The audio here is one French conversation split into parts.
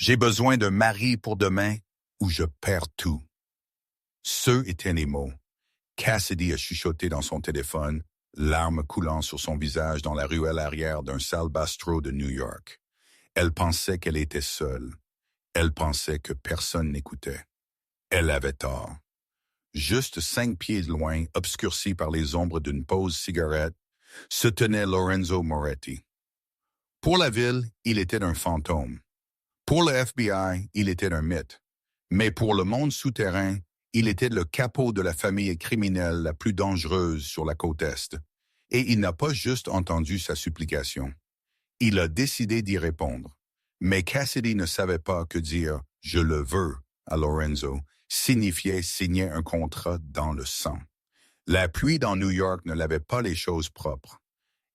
J'ai besoin d'un mari pour demain ou je perds tout. Ceux étaient les mots. Cassidy a chuchoté dans son téléphone, larmes coulant sur son visage dans la ruelle arrière d'un sale bastro de New York. Elle pensait qu'elle était seule. Elle pensait que personne n'écoutait. Elle avait tort. Juste 5 pieds de loin, obscurci par les ombres d'une pause cigarette, se tenait Lorenzo Moretti. Pour la ville, il était un fantôme. Pour le FBI, il était un mythe. Mais pour le monde souterrain, il était le capot de la famille criminelle la plus dangereuse sur la côte Est. Et il n'a pas juste entendu sa supplication. Il a décidé d'y répondre. Mais Cassidy ne savait pas que dire « je le veux » à Lorenzo signifiait signer un contrat dans le sang. La pluie dans New York ne lavait pas les choses propres.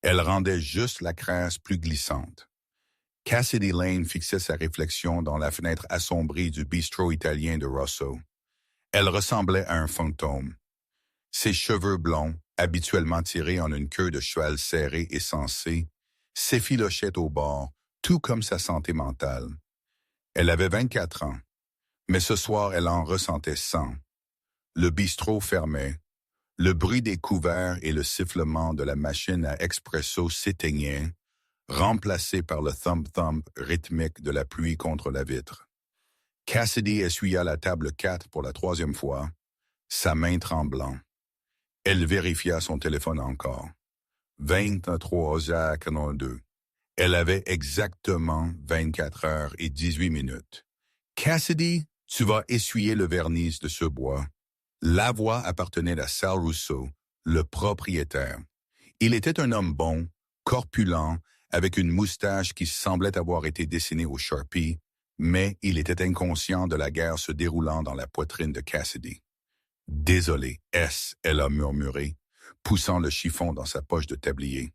Elle rendait juste la crasse plus glissante. Cassidy Lane fixait sa réflexion dans la fenêtre assombrie du bistrot italien de Rosso. Elle ressemblait à un fantôme. Ses cheveux blonds, habituellement tirés en une queue de cheval serrée et sensée, s'effilochaient au bord, tout comme sa santé mentale. Elle avait 24 ans, mais ce soir elle en ressentait 100. Le bistrot fermait. Le bruit des couverts et le sifflement de la machine à expresso s'éteignaient, remplacé par le thump-thump rythmique de la pluie contre la vitre. Cassidy essuya la table 4 pour la 3e fois, sa main tremblant. Elle vérifia son téléphone encore. 23h42. Elle avait exactement 24 heures et 18 minutes. Cassidy, tu vas essuyer le vernis de ce bois. La voix appartenait à Sal Russo, le propriétaire. Il était un homme bon, corpulent, avec une moustache qui semblait avoir été dessinée au Sharpie, mais il était inconscient de la guerre se déroulant dans la poitrine de Cassidy. « Désolé, S », elle a murmuré, poussant le chiffon dans sa poche de tablier.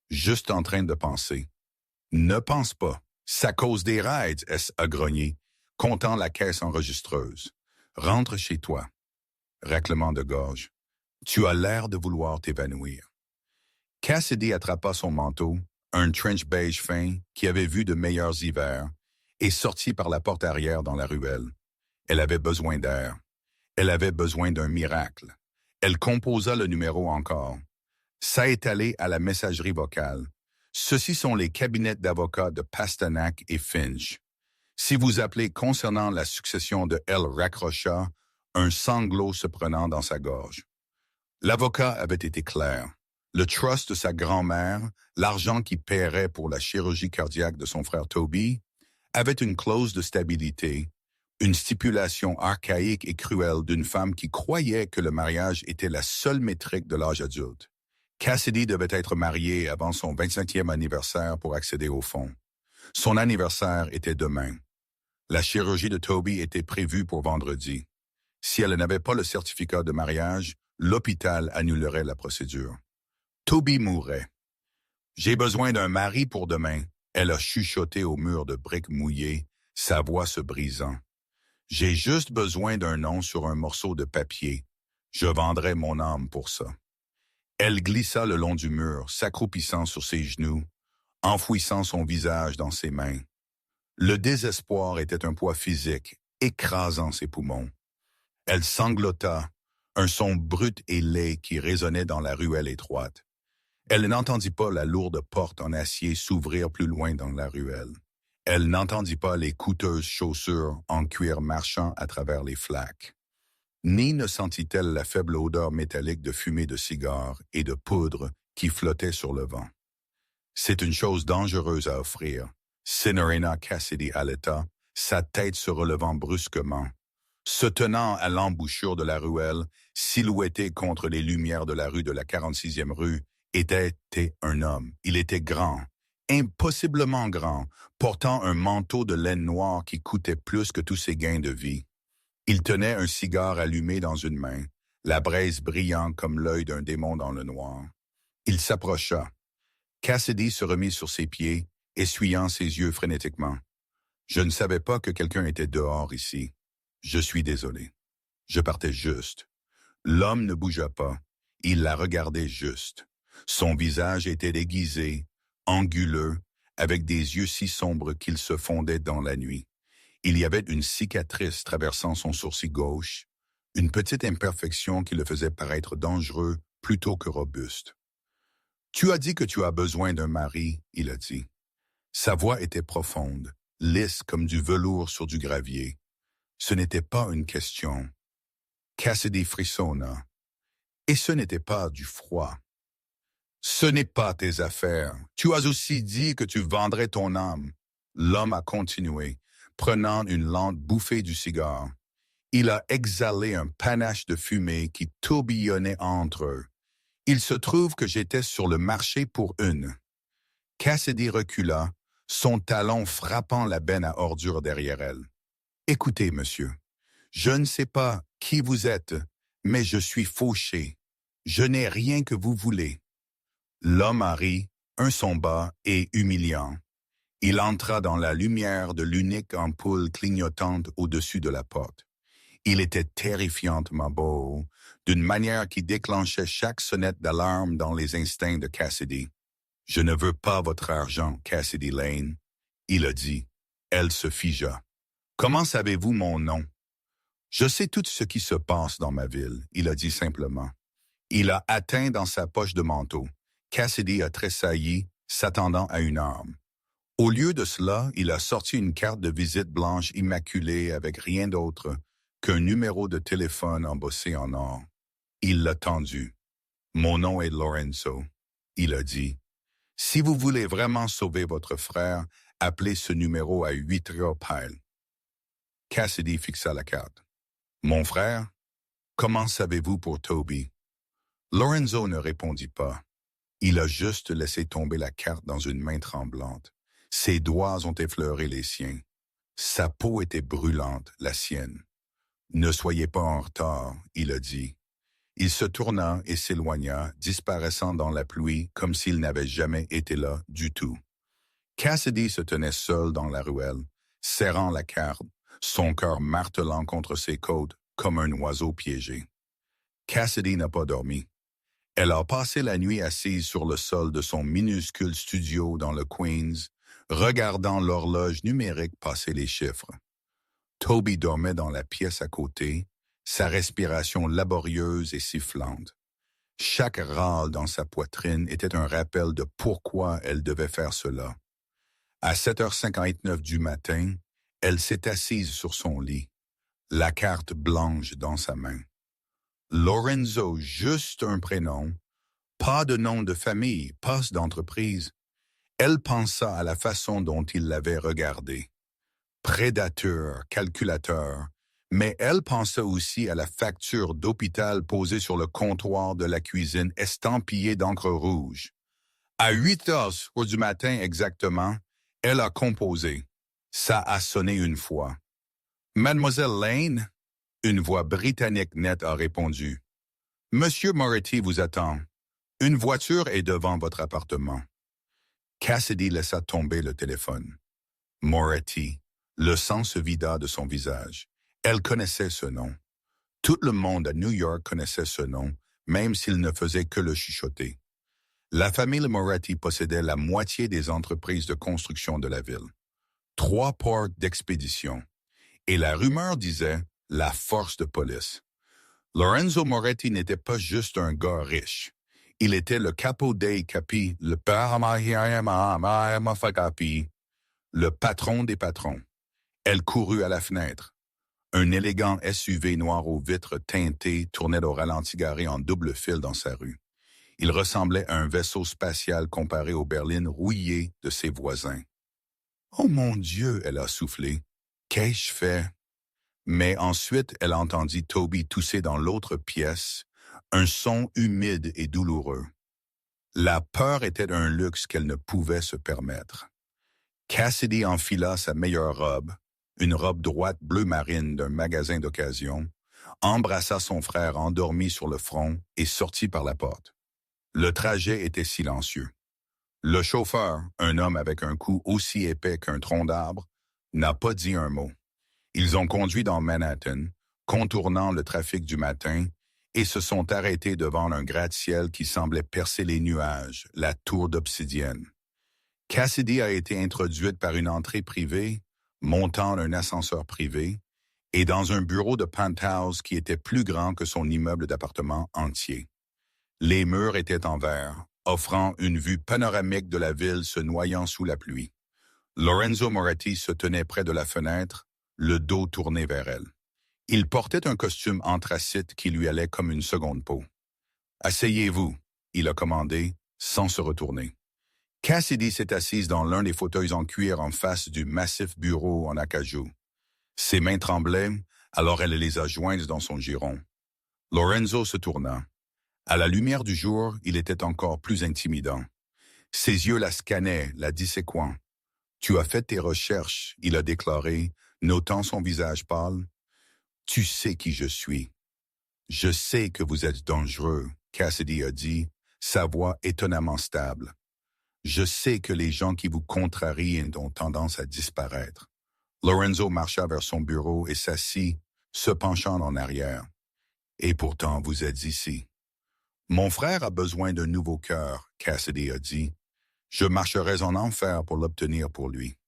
Juste en train de penser. « Ne pense pas. Ça cause des rides, S a grogné, comptant la caisse enregistreuse. Rentre chez toi. » Raclement de gorge. « Tu as l'air de vouloir t'évanouir. » Cassidy attrapa son manteau, un trench beige fin qui avait vu de meilleurs hivers, et sortit par la porte arrière dans la ruelle. Elle avait besoin d'air. Elle avait besoin d'un miracle. Elle composa le numéro encore. Ça est allé à la messagerie vocale. Ceux-ci sont les cabinets d'avocats de Pasternak et Finch. Si vous appelez concernant la succession de L. raccrocha, un sanglot se prenant dans sa gorge. L'avocat avait été clair. Le trust de sa grand-mère, l'argent qui paierait pour la chirurgie cardiaque de son frère Toby, avait une clause de stabilité, une stipulation archaïque et cruelle d'une femme qui croyait que le mariage était la seule métrique de l'âge adulte. Cassidy devait être mariée avant son 25e anniversaire pour accéder au fonds. Son anniversaire était demain. La chirurgie de Toby était prévue pour vendredi. Si elle n'avait pas le certificat de mariage, l'hôpital annulerait la procédure. Toby mourrait. « J'ai besoin d'un mari pour demain », elle a chuchoté au mur de briques mouillées, sa voix se brisant. « J'ai juste besoin d'un nom sur un morceau de papier. Je vendrai mon âme pour ça. » Elle glissa le long du mur, s'accroupissant sur ses genoux, enfouissant son visage dans ses mains. Le désespoir était un poids physique, écrasant ses poumons. Elle sanglota, un son brut et laid qui résonnait dans la ruelle étroite. Elle n'entendit pas la lourde porte en acier s'ouvrir plus loin dans la ruelle. Elle n'entendit pas les coûteuses chaussures en cuir marchant à travers les flaques. Ni ne sentit-elle la faible odeur métallique de fumée de cigare et de poudre qui flottait sur le vent. C'est une chose dangereuse à offrir. Signorina Cassidy haleta, sa tête se relevant brusquement. Se tenant à l'embouchure de la ruelle, silhouetté contre les lumières de la rue de la 46e rue, était un homme. Il était grand, impossiblement grand, portant un manteau de laine noire qui coûtait plus que tous ses gains de vie. Il tenait un cigare allumé dans une main, la braise brillant comme l'œil d'un démon dans le noir. Il s'approcha. Cassidy se remit sur ses pieds, essuyant ses yeux frénétiquement. « Je ne savais pas que quelqu'un était dehors ici. Je suis désolé. Je partais juste. » L'homme ne bougea pas. Il la regardait juste. Son visage était aiguisé, anguleux, avec des yeux si sombres qu'ils se fondaient dans la nuit. Il y avait une cicatrice traversant son sourcil gauche, une petite imperfection qui le faisait paraître dangereux plutôt que robuste. « Tu as dit que tu as besoin d'un mari, » il a dit. Sa voix était profonde, lisse comme du velours sur du gravier. Ce n'était pas une question. Cassidy frissonna. Et ce n'était pas du froid. « Ce n'est pas tes affaires. Tu as aussi dit que tu vendrais ton âme. » L'homme a continué, prenant une lente bouffée du cigare. Il a exhalé un panache de fumée qui tourbillonnait entre eux. « Il se trouve que j'étais sur le marché pour une. » Cassidy recula, son talon frappant la benne à ordures derrière elle. « Écoutez, monsieur, je ne sais pas qui vous êtes, mais je suis fauché. Je n'ai rien que vous voulez. » L'homme a ri, un son bas et humiliant. Il entra dans la lumière de l'unique ampoule clignotante au-dessus de la porte. Il était terrifiantement beau, d'une manière qui déclenchait chaque sonnette d'alarme dans les instincts de Cassidy. « Je ne veux pas votre argent, Cassidy Lane. » Il a dit. Elle se figea. « Comment savez-vous mon nom? »« Je sais tout ce qui se passe dans ma ville, » il a dit simplement. Il a atteint dans sa poche de manteau. Cassidy a tressailli, s'attendant à une arme. Au lieu de cela, il a sorti une carte de visite blanche immaculée avec rien d'autre qu'un numéro de téléphone embossé en or. Il l'a tendu. « Mon nom est Lorenzo. » Il a dit. « Si vous voulez vraiment sauver votre frère, appelez ce numéro à 8 Pile. » Cassidy fixa la carte. « Mon frère? Comment savez-vous pour Toby? » Lorenzo ne répondit pas. Il a juste laissé tomber la carte dans une main tremblante. Ses doigts ont effleuré les siens. Sa peau était brûlante, la sienne. « Ne soyez pas en retard, » il a dit. Il se tourna et s'éloigna, disparaissant dans la pluie comme s'il n'avait jamais été là du tout. Cassidy se tenait seul dans la ruelle, serrant la carte, son cœur martelant contre ses côtes comme un oiseau piégé. Cassidy n'a pas dormi. Elle a passé la nuit assise sur le sol de son minuscule studio dans le Queens, regardant l'horloge numérique passer les chiffres. Toby dormait dans la pièce à côté, sa respiration laborieuse et sifflante. Chaque râle dans sa poitrine était un rappel de pourquoi elle devait faire cela. À 7h59 du matin, elle s'est assise sur son lit, la carte blanche dans sa main. Lorenzo, juste un prénom, pas de nom de famille, pas d'entreprise. Elle pensa à la façon dont il l'avait regardé. Prédateur, calculateur, mais elle pensa aussi à la facture d'hôpital posée sur le comptoir de la cuisine estampillée d'encre rouge. À 8h du matin exactement, elle a composé. Ça a sonné une fois. « Mademoiselle Lane ?» Une voix britannique nette a répondu. « Monsieur Moretti vous attend. Une voiture est devant votre appartement. » Cassidy laissa tomber le téléphone. Moretti. Le sang se vida de son visage. Elle connaissait ce nom. Tout le monde à New York connaissait ce nom, même s'il ne faisait que le chuchoter. La famille Moretti possédait la moitié des entreprises de construction de la ville. 3 ports d'expédition. Et la rumeur disait la force de police. Lorenzo Moretti n'était pas juste un gars riche. Il était le capo dei capi, le patron des patrons. Elle courut à la fenêtre. Un élégant SUV noir aux vitres teintées tournait au ralenti garé en double fil dans sa rue. Il ressemblait à un vaisseau spatial comparé aux berlines rouillées de ses voisins. « Oh mon Dieu !» elle a soufflé. « Qu'ai-je fait? » Mais ensuite, elle entendit Toby tousser dans l'autre pièce, un son humide et douloureux. La peur était un luxe qu'elle ne pouvait se permettre. Cassidy enfila sa meilleure robe, une robe droite bleu marine d'un magasin d'occasion, embrassa son frère endormi sur le front et sortit par la porte. Le trajet était silencieux. Le chauffeur, un homme avec un cou aussi épais qu'un tronc d'arbre, n'a pas dit un mot. Ils ont conduit dans Manhattan, contournant le trafic du matin, et se sont arrêtés devant un gratte-ciel qui semblait percer les nuages, la tour d'obsidienne. Cassidy a été introduite par une entrée privée, montant un ascenseur privé, et dans un bureau de penthouse qui était plus grand que son immeuble d'appartement entier. Les murs étaient en verre, offrant une vue panoramique de la ville se noyant sous la pluie. Lorenzo Moretti se tenait près de la fenêtre, le dos tourné vers elle. Il portait un costume anthracite qui lui allait comme une seconde peau. « Asseyez-vous », il a commandé, sans se retourner. Cassidy s'est assise dans l'un des fauteuils en cuir en face du massif bureau en acajou. Ses mains tremblaient, alors elle les a jointes dans son giron. Lorenzo se tourna. À la lumière du jour, il était encore plus intimidant. Ses yeux la scannaient, la disséquant. « Tu as fait tes recherches », il a déclaré, notant son visage pâle. « Tu sais qui je suis. »« Je sais que vous êtes dangereux », Cassidy a dit, sa voix étonnamment stable. « Je sais que les gens qui vous contrarient ont tendance à disparaître. » Lorenzo marcha vers son bureau et s'assit, se penchant en arrière. « Et pourtant, vous êtes ici. »« Mon frère a besoin d'un nouveau cœur, » Cassidy a dit. « Je marcherais en enfer pour l'obtenir pour lui. »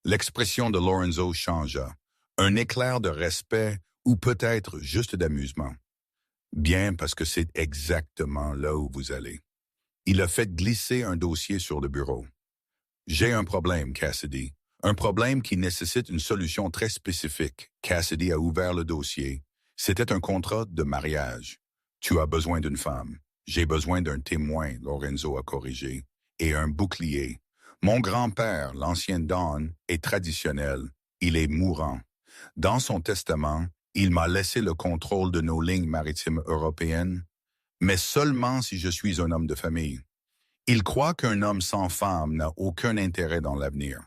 L'expression de Lorenzo changea. Un éclair de respect ou peut-être juste d'amusement. « Bien, parce que c'est exactement là où vous allez. » Il a fait glisser un dossier sur le bureau. « J'ai un problème, Cassidy. Un problème qui nécessite une solution très spécifique. » Cassidy a ouvert le dossier. C'était un contrat de mariage. « Tu as besoin d'une femme. J'ai besoin d'un témoin, » Lorenzo a corrigé. « Et un bouclier. Mon grand-père, l'ancien Don, est traditionnel. Il est mourant. Dans son testament, il m'a laissé le contrôle de nos lignes maritimes européennes, mais seulement si je suis un homme de famille. Il croit qu'un homme sans femme n'a aucun intérêt dans l'avenir.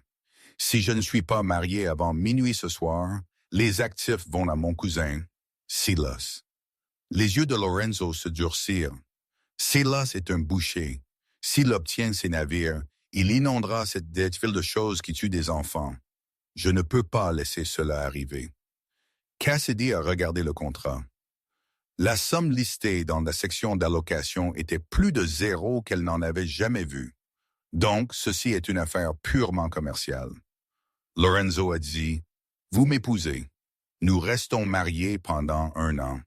Si je ne suis pas marié avant minuit ce soir, les actifs vont à mon cousin, Silas. » Les yeux de Lorenzo se durcirent. Silas est un boucher. S'il obtient ses navires, il inondera cette ville de choses qui tuent des enfants. Je ne peux pas laisser cela arriver. Cassidy a regardé le contrat. La somme listée dans la section d'allocation était plus de zéro qu'elle n'en avait jamais vu. Donc, ceci est une affaire purement commerciale. Lorenzo a dit, « Vous m'épousez. Nous restons mariés pendant 1 an.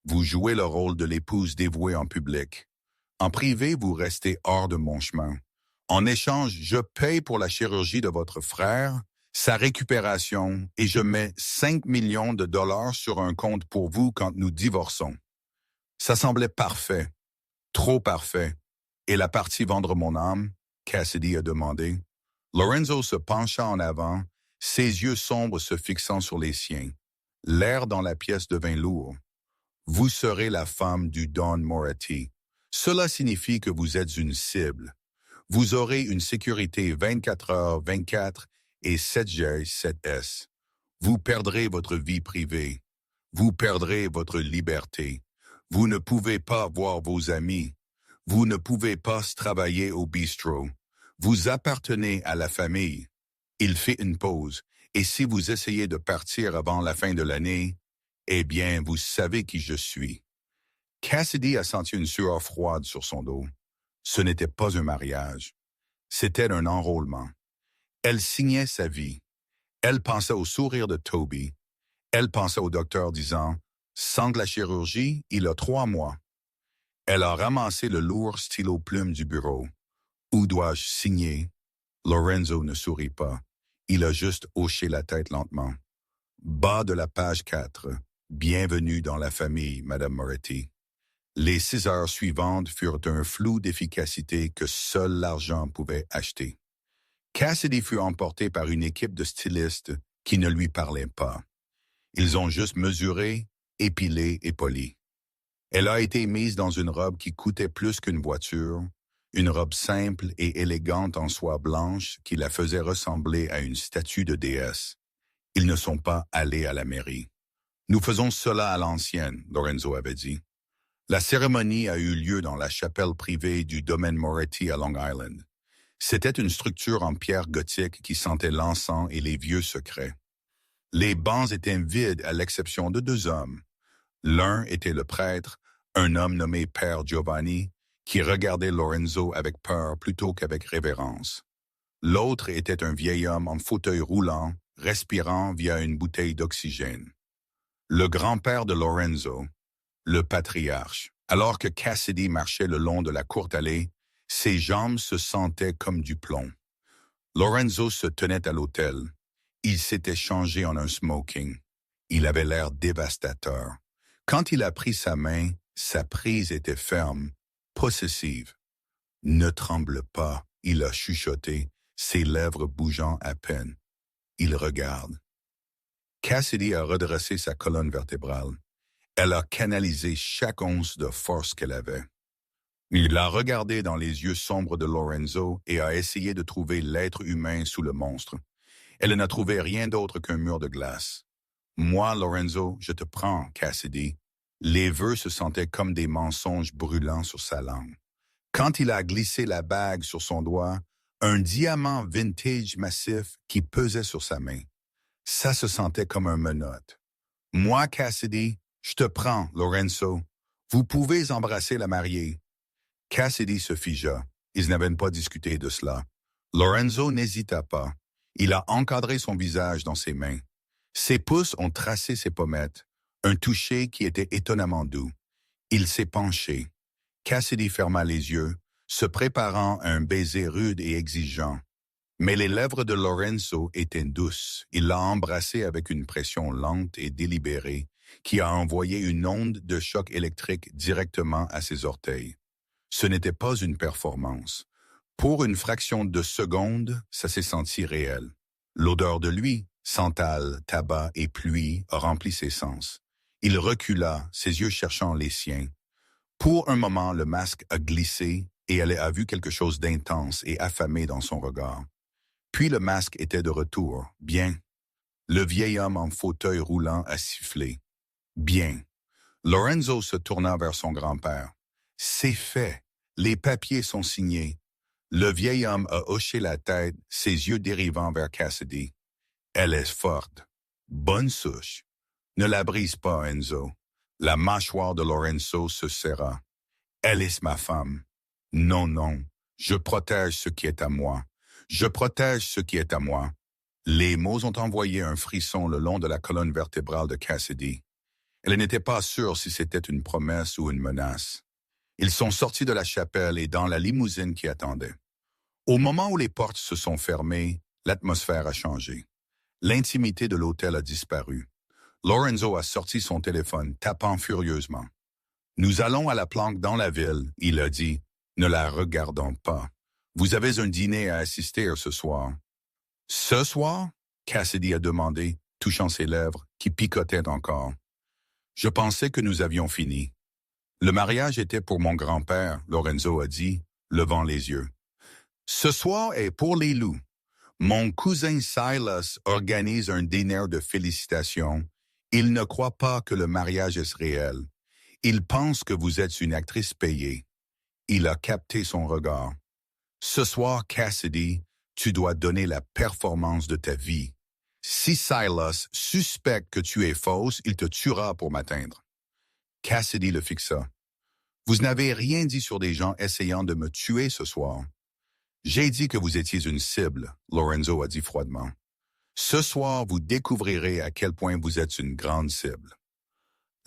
Vous jouez le rôle de l'épouse dévouée en public. En privé, vous restez hors de mon chemin. En échange, je paye pour la chirurgie de votre frère, sa récupération, et je mets 5 millions de dollars sur un compte pour vous quand nous divorçons. » Ça semblait parfait, trop parfait. Et la partie vendre mon âme, Cassidy a demandé. Lorenzo se pencha en avant, ses yeux sombres se fixant sur les siens. L'air dans la pièce devint lourd. Vous serez la femme du Don Moretti. Cela signifie que vous êtes une cible. Vous aurez une sécurité 24h/24 et 7G/7S. Vous perdrez votre vie privée. Vous perdrez votre liberté. Vous ne pouvez pas voir vos amis. Vous ne pouvez pas travailler au bistrot. Vous appartenez à la famille. Il fit une pause, et si vous essayez de partir avant la fin de l'année, eh bien, vous savez qui je suis. Cassidy a senti une sueur froide sur son dos. Ce n'était pas un mariage. C'était un enrôlement. Elle signait sa vie. Elle pensait au sourire de Toby. Elle pensait au docteur disant « Sans de la chirurgie, il a 3 mois. » Elle a ramassé le lourd stylo plume du bureau. « Où dois-je signer? » Lorenzo ne sourit pas. Il a juste hoché la tête lentement. Bas de la page 4. Bienvenue dans la famille, Madame Moretti. Les 6 heures suivantes furent un flou d'efficacité que seul l'argent pouvait acheter. Cassidy fut emporté par une équipe de stylistes qui ne lui parlaient pas. Ils ont juste mesuré, épilé et poli. Elle a été mise dans une robe qui coûtait plus qu'une voiture, une robe simple et élégante en soie blanche qui la faisait ressembler à une statue de déesse. Ils ne sont pas allés à la mairie. « Nous faisons cela à l'ancienne », Lorenzo avait dit. La cérémonie a eu lieu dans la chapelle privée du domaine Moretti à Long Island. C'était une structure en pierre gothique qui sentait l'encens et les vieux secrets. Les bancs étaient vides à l'exception de 2 hommes. L'un était le prêtre, un homme nommé Père Giovanni, qui regardait Lorenzo avec peur plutôt qu'avec révérence. L'autre était un vieil homme en fauteuil roulant, respirant via une bouteille d'oxygène. Le grand-père de Lorenzo, le patriarche. Alors que Cassidy marchait le long de la courte allée, ses jambes se sentaient comme du plomb. Lorenzo se tenait à l'hôtel. Il s'était changé en un smoking. Il avait l'air dévastateur. Quand il a pris sa main, sa prise était ferme, possessive. « Ne tremble pas », il a chuchoté, ses lèvres bougeant à peine. Il regarde. Cassidy a redressé sa colonne vertébrale. Elle a canalisé chaque once de force qu'elle avait. Il l'a regardé dans les yeux sombres de Lorenzo et a essayé de trouver l'être humain sous le monstre. Elle n'a trouvé rien d'autre qu'un mur de glace. « Moi, Lorenzo, je te prends, Cassidy. » Les vœux se sentaient comme des mensonges brûlants sur sa langue. Quand il a glissé la bague sur son doigt, un diamant vintage massif qui pesait sur sa main. Ça se sentait comme un menotte. « Moi, Cassidy, je te prends, Lorenzo. Vous pouvez embrasser la mariée. » Cassidy se figea. Ils n'avaient pas discuté de cela. Lorenzo n'hésita pas. Il a encadré son visage dans ses mains. Ses pouces ont tracé ses pommettes, un toucher qui était étonnamment doux. Il s'est penché. Cassidy ferma les yeux, se préparant à un baiser rude et exigeant. Mais les lèvres de Lorenzo étaient douces. Il l'a embrassé avec une pression lente et délibérée qui a envoyé une onde de choc électrique directement à ses orteils. Ce n'était pas une performance. Pour une fraction de seconde, ça s'est senti réel. L'odeur de lui, santal, tabac et pluie, a rempli ses sens. Il recula, ses yeux cherchant les siens. Pour un moment, le masque a glissé et elle a vu quelque chose d'intense et affamé dans son regard. Puis le masque était de retour. Bien. Le vieil homme en fauteuil roulant a sifflé. Bien. Lorenzo se tourna vers son grand-père. C'est fait. Les papiers sont signés. Le vieil homme a hoché la tête, ses yeux dérivant vers Cassidy. Elle est forte. Bonne souche. Ne la brise pas, Enzo. La mâchoire de Lorenzo se serra. Elle est ma femme. Non, non. Je protège ce qui est à moi. Je protège ce qui est à moi. Les mots ont envoyé un frisson le long de la colonne vertébrale de Cassidy. Elle n'était pas sûre si c'était une promesse ou une menace. Ils sont sortis de la chapelle et dans la limousine qui attendait. Au moment où les portes se sont fermées, l'atmosphère a changé. L'intimité de l'hôtel a disparu. Lorenzo a sorti son téléphone, tapant furieusement. « Nous allons à la planque dans la ville », il a dit. « Ne la regardons pas. Vous avez un dîner à assister ce soir. »« Ce soir ?» Cassidy a demandé, touchant ses lèvres, qui picotaient encore. « Je pensais que nous avions fini. » « Le mariage était pour mon grand-père, » Lorenzo a dit, levant les yeux. « Ce soir est pour les loups. Mon cousin Silas organise un dîner de félicitations. Il ne croit pas que le mariage est réel. Il pense que vous êtes une actrice payée. » Il a capté son regard. « Ce soir, Cassidy, tu dois donner la performance de ta vie. Si Silas suspecte que tu es fausse, il te tuera pour m'atteindre. » Cassidy le fixa. « Vous n'avez rien dit sur des gens essayant de me tuer ce soir. »« J'ai dit que vous étiez une cible, » Lorenzo a dit froidement. « Ce soir, vous découvrirez à quel point vous êtes une grande cible. »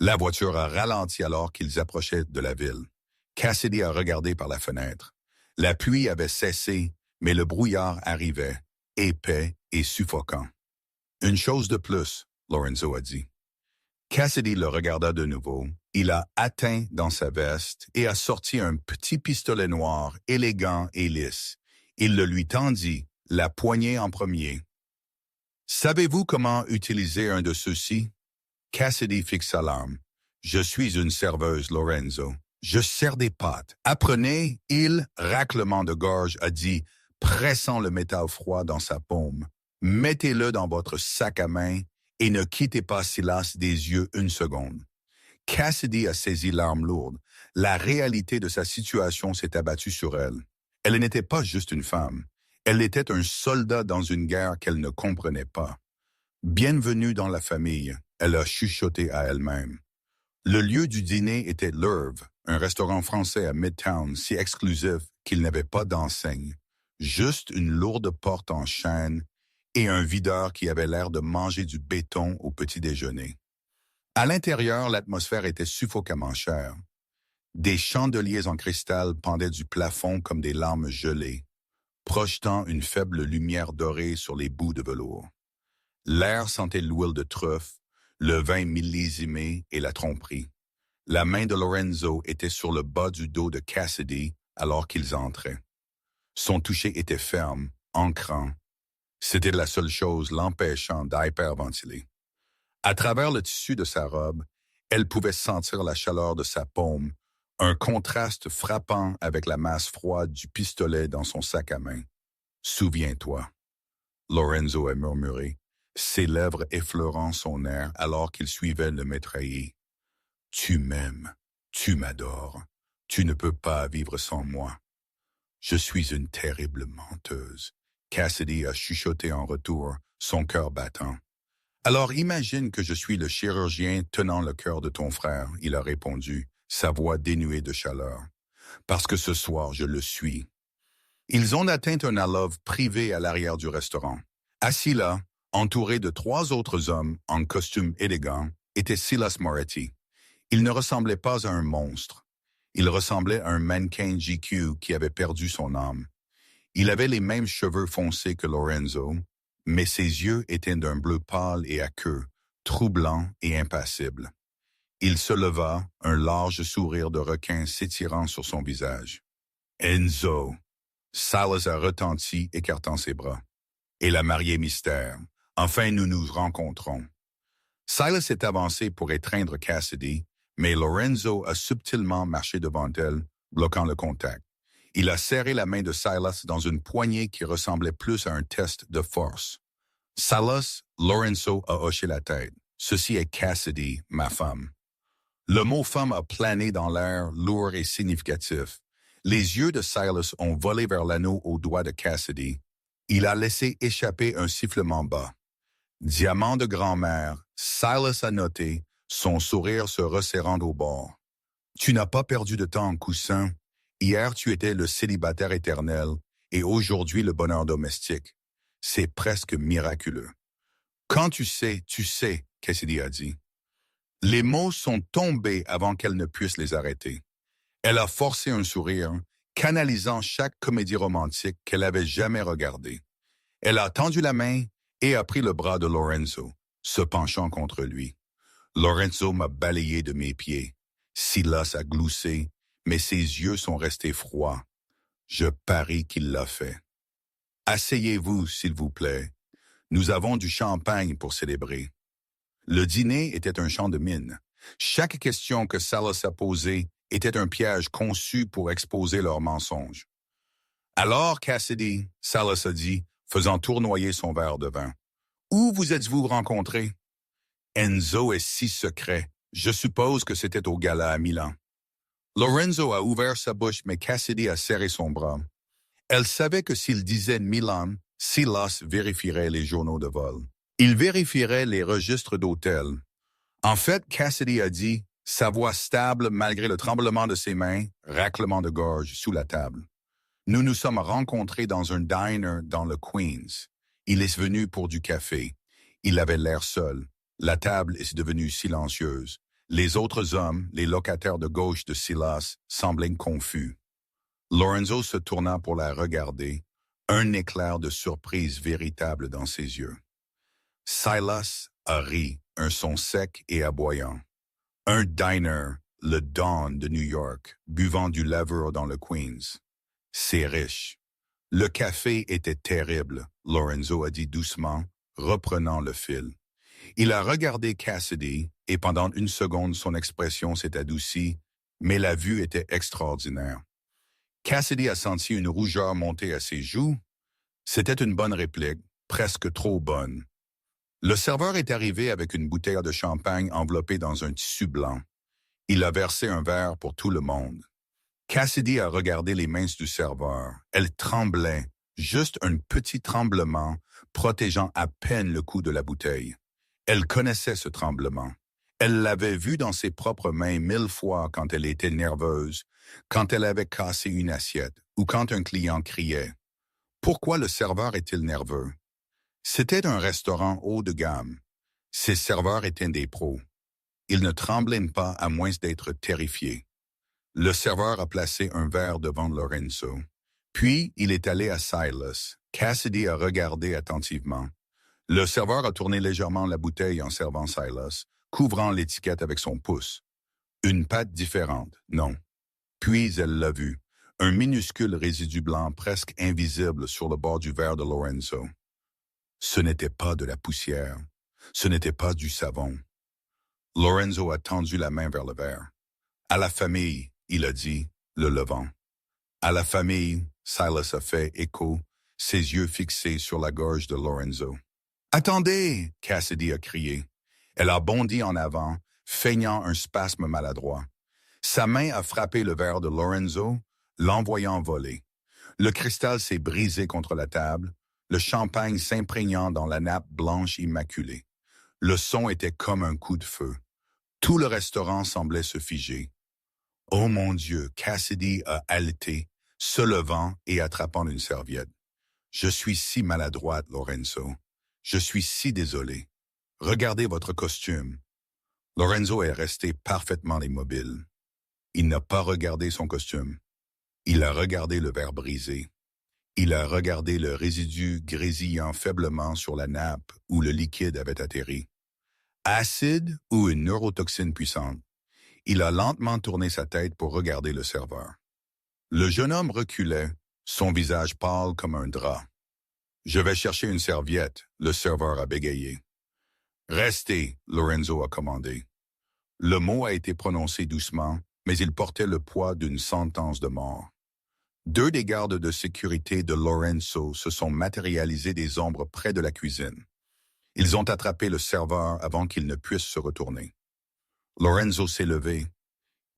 La voiture a ralenti alors qu'ils approchaient de la ville. Cassidy a regardé par la fenêtre. La pluie avait cessé, mais le brouillard arrivait, épais et suffocant. « Une chose de plus, » Lorenzo a dit. Cassidy le regarda de nouveau. Il a atteint dans sa veste et a sorti un petit pistolet noir, élégant et lisse. Il le lui tendit, la poignée en premier. « Savez-vous comment utiliser un de ceux-ci? » Cassidy fixa l'arme. « Je suis une serveuse, Lorenzo. Je sers des pâtes. Apprenez, » il, raclement de gorge, a dit, pressant le métal froid dans sa paume. « Mettez-le dans votre sac à main et ne quittez pas Silas des yeux une seconde. » Cassidy a saisi l'arme lourde. La réalité de sa situation s'est abattue sur elle. Elle n'était pas juste une femme. Elle était un soldat dans une guerre qu'elle ne comprenait pas. Bienvenue dans la famille, elle a chuchoté à elle-même. Le lieu du dîner était l'Herve, un restaurant français à Midtown si exclusif qu'il n'avait pas d'enseigne. Juste une lourde porte en chêne et un videur qui avait l'air de manger du béton au petit déjeuner. À l'intérieur, l'atmosphère était suffoquamment chère. Des chandeliers en cristal pendaient du plafond comme des larmes gelées, projetant une faible lumière dorée sur les bouts de velours. L'air sentait l'huile de truffe, le vin millésimé et la tromperie. La main de Lorenzo était sur le bas du dos de Cassidy alors qu'ils entraient. Son toucher était ferme, ancrant. C'était la seule chose l'empêchant d'hyperventiler. À travers le tissu de sa robe, elle pouvait sentir la chaleur de sa paume, un contraste frappant avec la masse froide du pistolet dans son sac à main. « Souviens-toi », Lorenzo a murmuré, ses lèvres effleurant son air alors qu'il suivait le métraillé. « Tu m'aimes, tu m'adores, tu ne peux pas vivre sans moi. » « Je suis une terrible menteuse. » Cassidy a chuchoté en retour, son cœur battant. « Alors imagine que je suis le chirurgien tenant le cœur de ton frère, » il a répondu, sa voix dénuée de chaleur. « Parce que ce soir, je le suis. » Ils ont atteint un alcôve privé à l'arrière du restaurant. Assis là, entouré de 3 autres hommes en costume élégant, était Silas Moretti. Il ne ressemblait pas à un monstre. Il ressemblait à un mannequin GQ qui avait perdu son âme. Il avait les mêmes cheveux foncés que Lorenzo, mais ses yeux étaient d'un bleu pâle et aqueux, troublant et impassible. Il se leva, un large sourire de requin s'étirant sur son visage. « Enzo !» Silas a retenti, écartant ses bras. « Et la mariée mystère. Enfin, nous nous rencontrons. » Silas est avancé pour étreindre Cassidy, mais Lorenzo a subtilement marché devant elle, bloquant le contact. Il a serré la main de Silas dans une poignée qui ressemblait plus à un test de force. « Silas, » Lorenzo a hoché la tête. « Ceci est Cassidy, ma femme. » Le mot « femme » a plané dans l'air, lourd et significatif. Les yeux de Silas ont volé vers l'anneau au doigt de Cassidy. Il a laissé échapper un sifflement bas. Diamant de grand-mère, Silas a noté, son sourire se resserrant au bord. « Tu n'as pas perdu de temps en coussin. Hier, tu étais le célibataire éternel et aujourd'hui le bonheur domestique. C'est presque miraculeux. »« Quand tu sais, Cassidy a dit. Les mots sont tombés avant qu'elle ne puisse les arrêter. Elle a forcé un sourire, canalisant chaque comédie romantique qu'elle avait jamais regardée. Elle a tendu la main et a pris le bras de Lorenzo, se penchant contre lui. Lorenzo m'a balayé de mes pieds. Silas a gloussé, mais ses yeux sont restés froids. Je parie qu'il l'a fait. « Asseyez-vous, s'il vous plaît. Nous avons du champagne pour célébrer. » Le dîner était un champ de mine. Chaque question que Silas a posée était un piège conçu pour exposer leurs mensonges. « Alors, Cassidy, » Silas a dit, faisant tournoyer son verre de vin. « Où vous êtes-vous rencontrés? »« Enzo est si secret. Je suppose que c'était au gala à Milan. » Lorenzo a ouvert sa bouche, mais Cassidy a serré son bras. Elle savait que s'il disait Milan, Silas vérifierait les journaux de vol. Il vérifierait les registres d'hôtel. En fait, Cassidy a dit, sa voix stable malgré le tremblement de ses mains, raclement de gorge sous la table. Nous nous sommes rencontrés dans un diner dans le Queens. Il est venu pour du café. Il avait l'air seul. La table est devenue silencieuse. Les autres hommes, les locataires de gauche de Silas, semblaient confus. Lorenzo se tourna pour la regarder, un éclair de surprise véritable dans ses yeux. Silas a ri, un son sec et aboyant. Un diner, le Dawn de New York, buvant du laveur dans le Queens. C'est riche. Le café était terrible, Lorenzo a dit doucement, reprenant le fil. Il a regardé Cassidy et pendant une seconde son expression s'est adoucie, mais la vue était extraordinaire. Cassidy a senti une rougeur monter à ses joues. C'était une bonne réplique, presque trop bonne. Le serveur est arrivé avec une bouteille de champagne enveloppée dans un tissu blanc. Il a versé un verre pour tout le monde. Cassidy a regardé les mains du serveur. Elles tremblaient, juste un petit tremblement, protégeant à peine le cou de la bouteille. Elle connaissait ce tremblement. Elle l'avait vu dans ses propres mains 1000 fois quand elle était nerveuse, quand elle avait cassé une assiette ou quand un client criait. Pourquoi le serveur est-il nerveux? C'était un restaurant haut de gamme. Ses serveurs étaient des pros. Ils ne tremblaient pas à moins d'être terrifiés. Le serveur a placé un verre devant Lorenzo. Puis, il est allé à Silas. Cassidy a regardé attentivement. Le serveur a tourné légèrement la bouteille en servant Silas, couvrant l'étiquette avec son pouce. Une pâte différente, non. Puis elle l'a vu, un minuscule résidu blanc presque invisible sur le bord du verre de Lorenzo. Ce n'était pas de la poussière, ce n'était pas du savon. Lorenzo a tendu la main vers le verre. À la famille, il a dit, le levant. À la famille, Silas a fait écho, ses yeux fixés sur la gorge de Lorenzo. « Attendez !» Cassidy a crié. Elle a bondi en avant, feignant un spasme maladroit. Sa main a frappé le verre de Lorenzo, l'envoyant voler. Le cristal s'est brisé contre la table, le champagne s'imprégnant dans la nappe blanche immaculée. Le son était comme un coup de feu. Tout le restaurant semblait se figer. « Oh mon Dieu !» Cassidy a haleté, se levant et attrapant une serviette. « Je suis si maladroite, Lorenzo. Je suis si désolé. Regardez votre costume. » Lorenzo est resté parfaitement immobile. Il n'a pas regardé son costume. Il a regardé le verre brisé. Il a regardé le résidu grésillant faiblement sur la nappe où le liquide avait atterri. Acide ou une neurotoxine puissante? Il a lentement tourné sa tête pour regarder le serveur. Le jeune homme reculait, son visage pâle comme un drap. « Je vais chercher une serviette », le serveur a bégayé. « Restez », Lorenzo a commandé. Le mot a été prononcé doucement, mais il portait le poids d'une sentence de mort. Deux des gardes de sécurité de Lorenzo se sont matérialisés des ombres près de la cuisine. Ils ont attrapé le serveur avant qu'il ne puisse se retourner. Lorenzo s'est levé.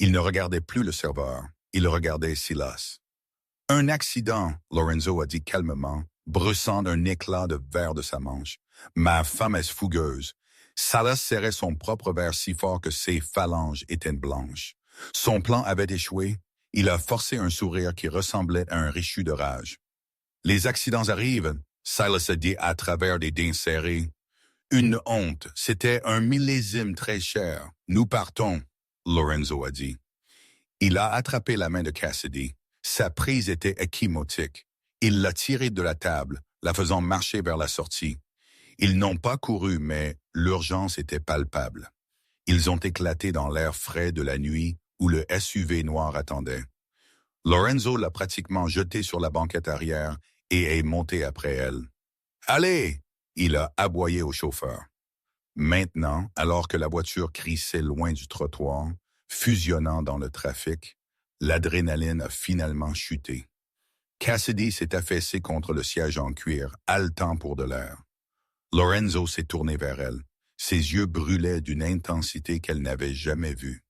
Il ne regardait plus le serveur, il regardait Silas. « Un accident », Lorenzo a dit calmement, brussant d'un éclat de verre de sa manche. « Ma femme est fougueuse. » Silas serrait son propre verre si fort que ses phalanges étaient blanches. Son plan avait échoué. Il a forcé un sourire qui ressemblait à un richu de rage. « Les accidents arrivent », Silas a dit à travers des dents serrés. « Une honte, c'était un millésime très cher. Nous partons », Lorenzo a dit. Il a attrapé la main de Cassidy. Sa prise était échimotique. Il l'a tirée de la table, la faisant marcher vers la sortie. Ils n'ont pas couru, mais l'urgence était palpable. Ils ont éclaté dans l'air frais de la nuit où le SUV noir attendait. Lorenzo l'a pratiquement jeté sur la banquette arrière et est monté après elle. « Allez !» il a aboyé au chauffeur. Maintenant, alors que la voiture crissait loin du trottoir, fusionnant dans le trafic, l'adrénaline a finalement chuté. Cassidy s'est affaissé contre le siège en cuir, haletant pour de l'air. Lorenzo s'est tourné vers elle. Ses yeux brûlaient d'une intensité qu'elle n'avait jamais vue.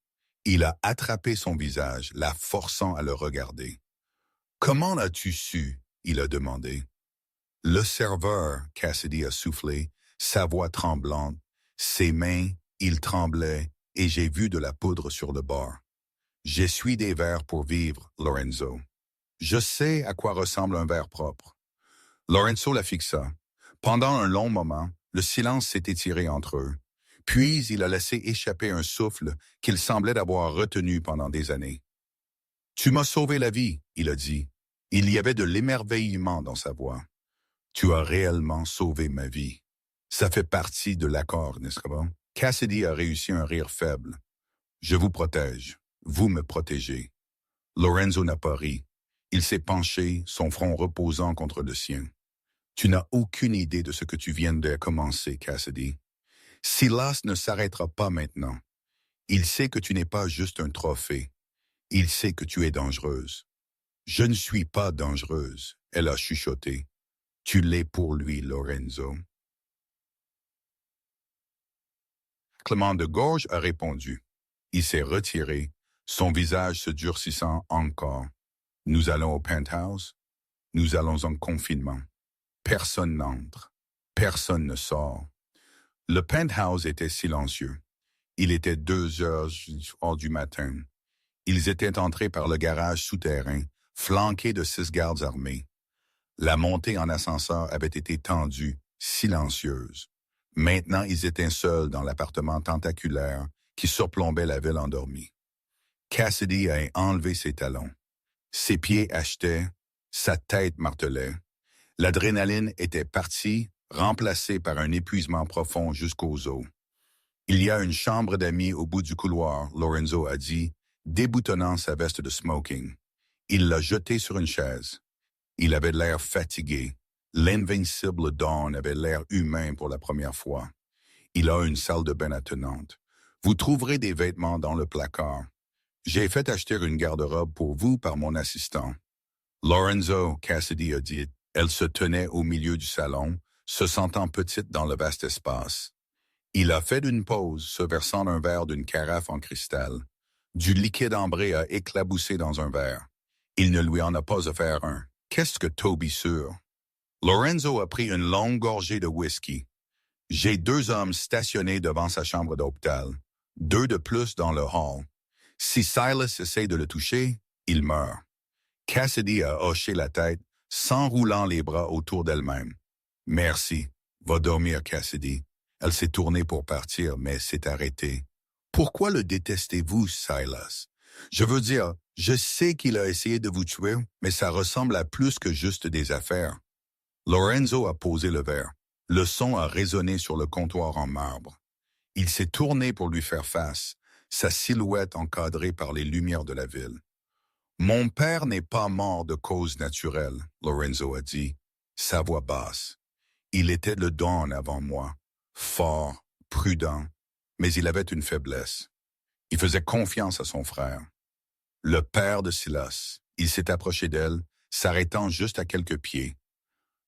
Il a attrapé son visage, la forçant à le regarder. « Comment as-tu su ?» il a demandé. « Le serveur », Cassidy a soufflé, sa voix tremblante. Ses mains, il tremblait, et j'ai vu de la poudre sur le bord. « J'essuie des verres pour vivre, Lorenzo. Je sais à quoi ressemble un verre propre. » Lorenzo la fixa. Pendant un long moment, le silence s'est étiré entre eux. Puis il a laissé échapper un souffle qu'il semblait avoir retenu pendant des années. « Tu m'as sauvé la vie », il a dit. Il y avait de l'émerveillement dans sa voix. « Tu as réellement sauvé ma vie. Ça fait partie de l'accord, n'est-ce pas? » Cassidy a réussi un rire faible. « Je vous protège. Vous me protégez. » Lorenzo n'a pas ri. Il s'est penché, son front reposant contre le sien. « Tu n'as aucune idée de ce que tu viens de commencer, Cassidy. Silas ne s'arrêtera pas maintenant. Il sait que tu n'es pas juste un trophée. Il sait que tu es dangereuse. »« Je ne suis pas dangereuse, » elle a chuchoté. « Tu l'es pour lui, Lorenzo. » Clément de Gorge a répondu. Il s'est retiré, son visage se durcissant encore. « Nous allons au penthouse. Nous allons en confinement. Personne n'entre. Personne ne sort. » Le penthouse était silencieux. Il était 2 heures du matin. Ils étaient entrés par le garage souterrain, flanqué de 6 gardes armés. La montée en ascenseur avait été tendue, silencieuse. Maintenant, ils étaient seuls dans l'appartement tentaculaire qui surplombait la ville endormie. Cassidy a enlevé ses talons. Ses pieds achetaient, sa tête martelait. L'adrénaline était partie, remplacée par un épuisement profond jusqu'aux os. Il y a une chambre d'amis au bout du couloir, Lorenzo a dit, déboutonnant sa veste de smoking. Il l'a jetée sur une chaise. Il avait l'air fatigué. L'invincible Dawn avait l'air humain pour la première fois. Il a une salle de bain attenante. Vous trouverez des vêtements dans le placard. J'ai fait acheter une garde-robe pour vous par mon assistant. Lorenzo, Cassidy a dit, elle se tenait au milieu du salon, se sentant petite dans le vaste espace. Il a fait une pause, se versant un verre d'une carafe en cristal. Du liquide ambré a éclaboussé dans un verre. Il ne lui en a pas offert un. Qu'est-ce que Toby sûr? Lorenzo a pris une longue gorgée de whisky. J'ai 2 hommes stationnés devant sa chambre d'hôpital. 2 de plus dans le hall. Si Silas essaie de le toucher, il meurt. Cassidy a hoché la tête, s'enroulant les bras autour d'elle-même. Merci. Va dormir, Cassidy. Elle s'est tournée pour partir, mais s'est arrêtée. Pourquoi le détestez-vous, Silas? Je veux dire, je sais qu'il a essayé de vous tuer, mais ça ressemble à plus que juste des affaires. Lorenzo a posé le verre. Le son a résonné sur le comptoir en marbre. Il s'est tourné pour lui faire face, sa silhouette encadrée par les lumières de la ville. Mon père n'est pas mort de cause naturelle, Lorenzo a dit, sa voix basse. Il était le Dawn avant moi, fort, prudent, mais il avait une faiblesse. Il faisait confiance à son frère. Le père de Silas, il s'est approché d'elle, s'arrêtant juste à quelques pieds.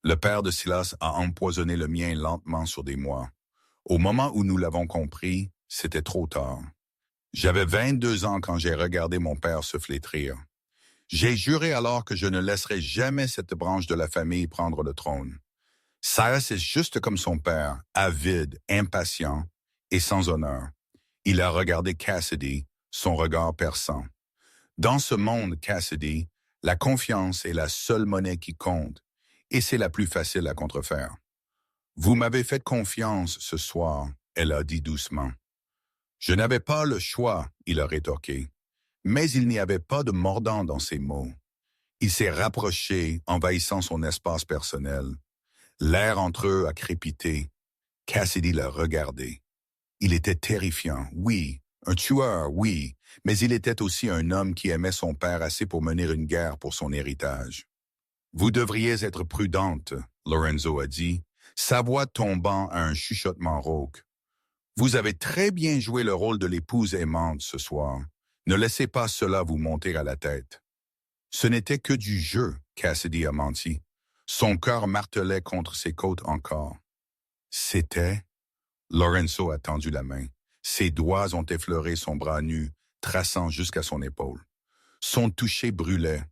Le père de Silas a empoisonné le mien lentement sur des mois. Au moment où nous l'avons compris, c'était trop tard. J'avais 22 ans quand j'ai regardé mon père se flétrir. J'ai juré alors que je ne laisserai jamais cette branche de la famille prendre le trône. Silas est juste comme son père, avide, impatient et sans honneur. Il a regardé Cassidy, son regard perçant. Dans ce monde, Cassidy, la confiance est la seule monnaie qui compte, et c'est la plus facile à contrefaire. Vous m'avez fait confiance ce soir, elle a dit doucement. Je n'avais pas le choix, il a rétorqué. Mais il n'y avait pas de mordant dans ses mots. Il s'est rapproché, envahissant son espace personnel. L'air entre eux a crépité. Cassidy l'a regardé. Il était terrifiant, oui, un tueur, oui, mais il était aussi un homme qui aimait son père assez pour mener une guerre pour son héritage. Vous devriez être prudente, Lorenzo a dit, sa voix tombant à un chuchotement rauque. Vous avez très bien joué le rôle de l'épouse aimante ce soir. Ne laissez pas cela vous monter à la tête. Ce n'était que du jeu, Cassidy a menti. Son cœur martelait contre ses côtes encore. C'était... Lorenzo a tendu la main. Ses doigts ont effleuré son bras nu, traçant jusqu'à son épaule. Son toucher brûlait.